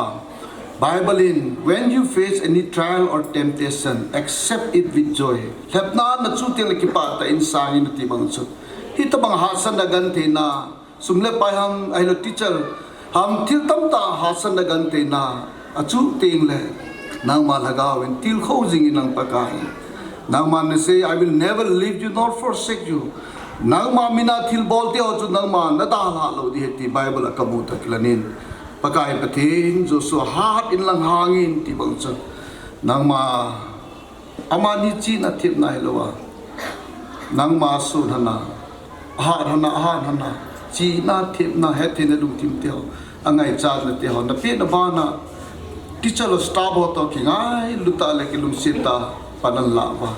Bible in when you face any trial or temptation accept it with joy hepna na chuting lekipata insangin na tibang chut hita bang hasan na ganti na sumle pa ham ay teacher ham til tam ta hasan na gante na achu ting le nang malagawin til khojing inang pakai nang man say I will never leave you nor forsake you nang ma mina til bolte o chu nang ma na da la lo di heti Bible akabuta kilanin pakai pathin jo so hat in lang hangin ti bang cha nang ma amani chi na thip na helwa nang ma su hana hana chi na thip na het na lu tim teo angai cha na te ho na pe na ba na teacher lo staff ho to ki ngai luta le ki lum sita panan la wa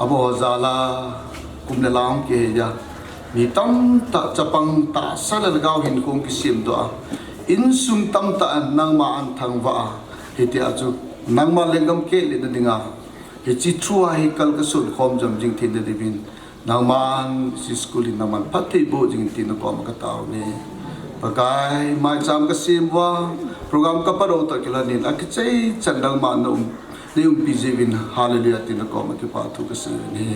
abo zala kum le lang ke ya ni tam ta chapang ta sala gao hin kong ki sim do in sum tam ta nang ma an thang wa he ti aju nang ma lengam ke le dinga he chi thua he kal ka sul khom jam jing thin de divin nang man si school in nang man phathi bo jing tin ko ma ka taw ne pakai mai cham ka sim wa program ka paro ta kilanin akichai chandang ma no leum pizivin hallelujah tin ko ma ki pa thu ka se ne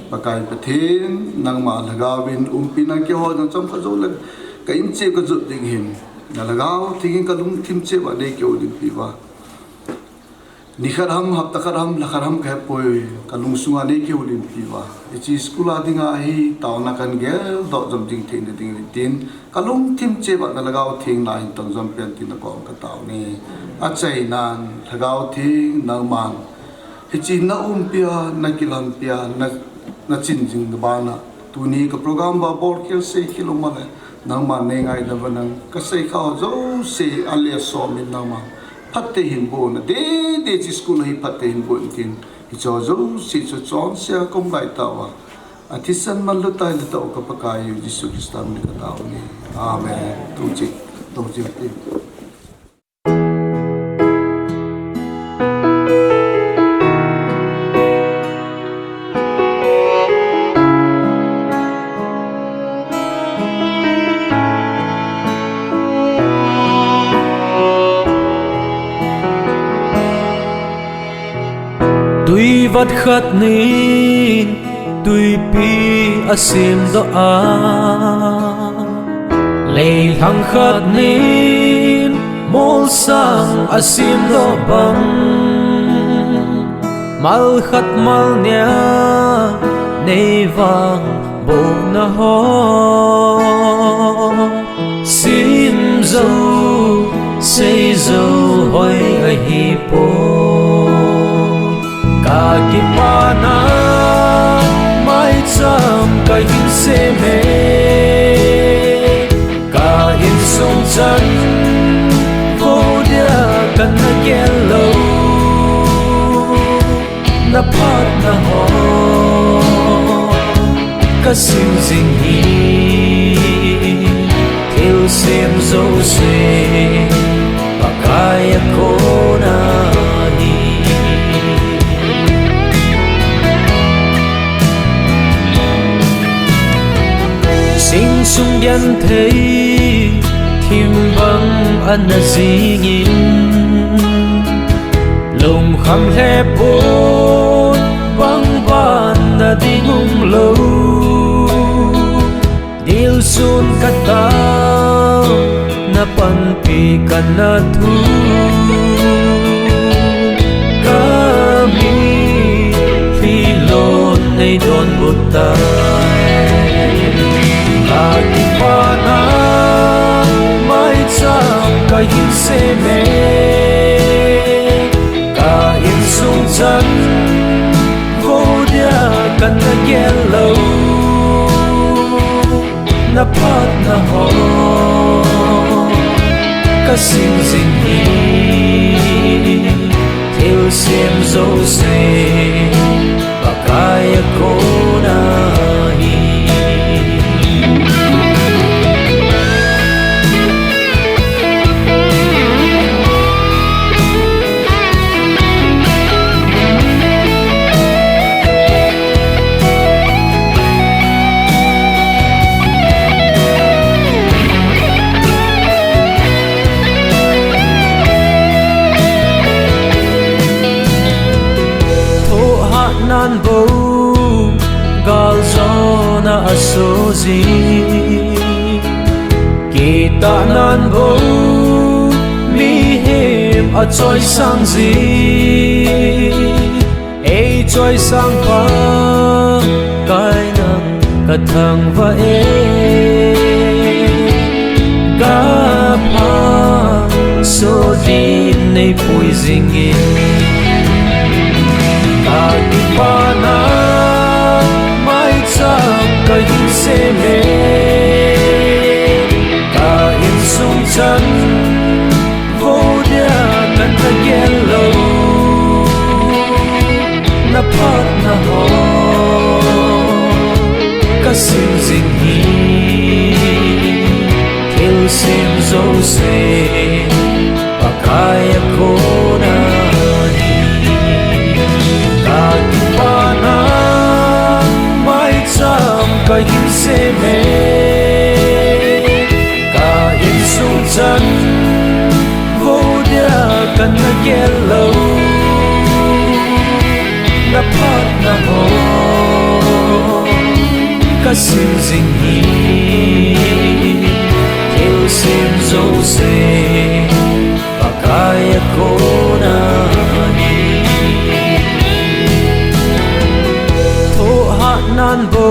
pakai pathin nang ma lagawin pinang ki ho jang cham kha zo le ka in che ka zu ding him na lagaw tingin ka lum thim che wa de ke odin pi wa nikharam haptakaram lakaram ka poi ka lung sunga ne ke odin pi wa ichi school adinga hi tauna kan gel do jam ding thing ding tin ka lung thim che wa na lagaw thing na hin tong jam pen tin ko ka taw ni a chai nan lagaw thing na man ichi na pia na kilan pia na chin jing ba na tu ni ka program ba bor kel se kilomale nang man ne ngai da ban ka sei kha zo se alia so min nang ma patte hin bo na de chi school hi patte hin bo tin hi cho zo si cho chon sia kom lai ta wa atisan man lu tai lu ta ka pakai yu jisu kristam ni ka ta ni amen tu chi ti Tuy vắt khát nín tuy pi asim do a lei hang khát nín mol sang asim do bang mal khát mal nia nei vang bo na ho sim zo sei zo hoi a hi po ka ki pana mai cham ka hin se me ka in song chan ko dia kan na yellow na pat na ho ka sim sing hi til sim zo se pa kaya ko na sing sung đian thấy kim băng ăn là gì nhìn lồng khăm lẽ bốn băng van là đi ngung lâu điều xuân cắt tao na pan pi kan na thu kami phi lon nay don bút Aki pana mai cham ka hin se me ka in sung chan ko dia kan na yellow na pat na ho ka sing sing hi til sim zo se bakaya ko na nan bo gal zona asozi kita nan bo mi hem a choi sang zi e choi sang pa kai nang ka thang va e ka pa so din nei pui zing Aki pana mai cham ka hin se me ka in sung chan vô dia kan sim ding hi thil sim zo se pakaya ko na ni ka ki pa na mai cham ka hin se me ka in su chan vô dia kan na yellow na pat na ho ka sim ding hi thil sim zo se pakaya ko na ni tho ha nan bo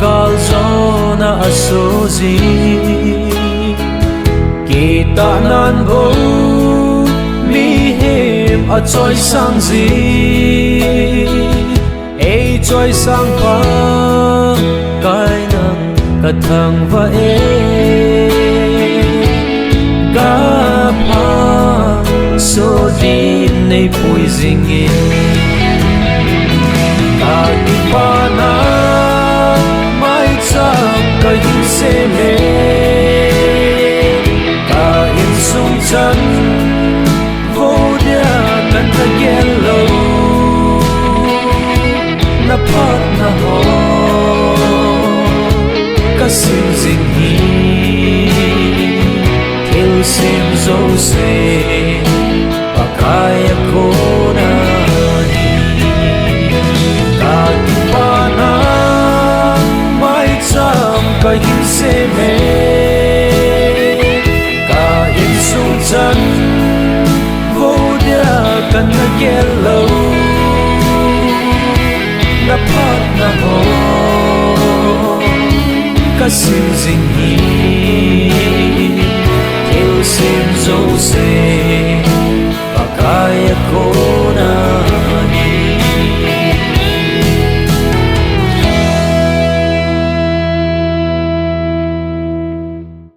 gal zo na asozi kita nan bo mi hem a choi sang zi e choi sang pa kai nang ka thang va e ga pa so din nei pui zing in ka ki pa na mai chang ka yin se me ka in sung chan vô dia kan ta yellow na pat na ho ka sim ding hi thil sim zo se pakaya ko na ni ka ki pa na mai cham ka yin se me ka in su chan vô dia kan na yellow na pat na ho ka sim ding hi thil sim zo se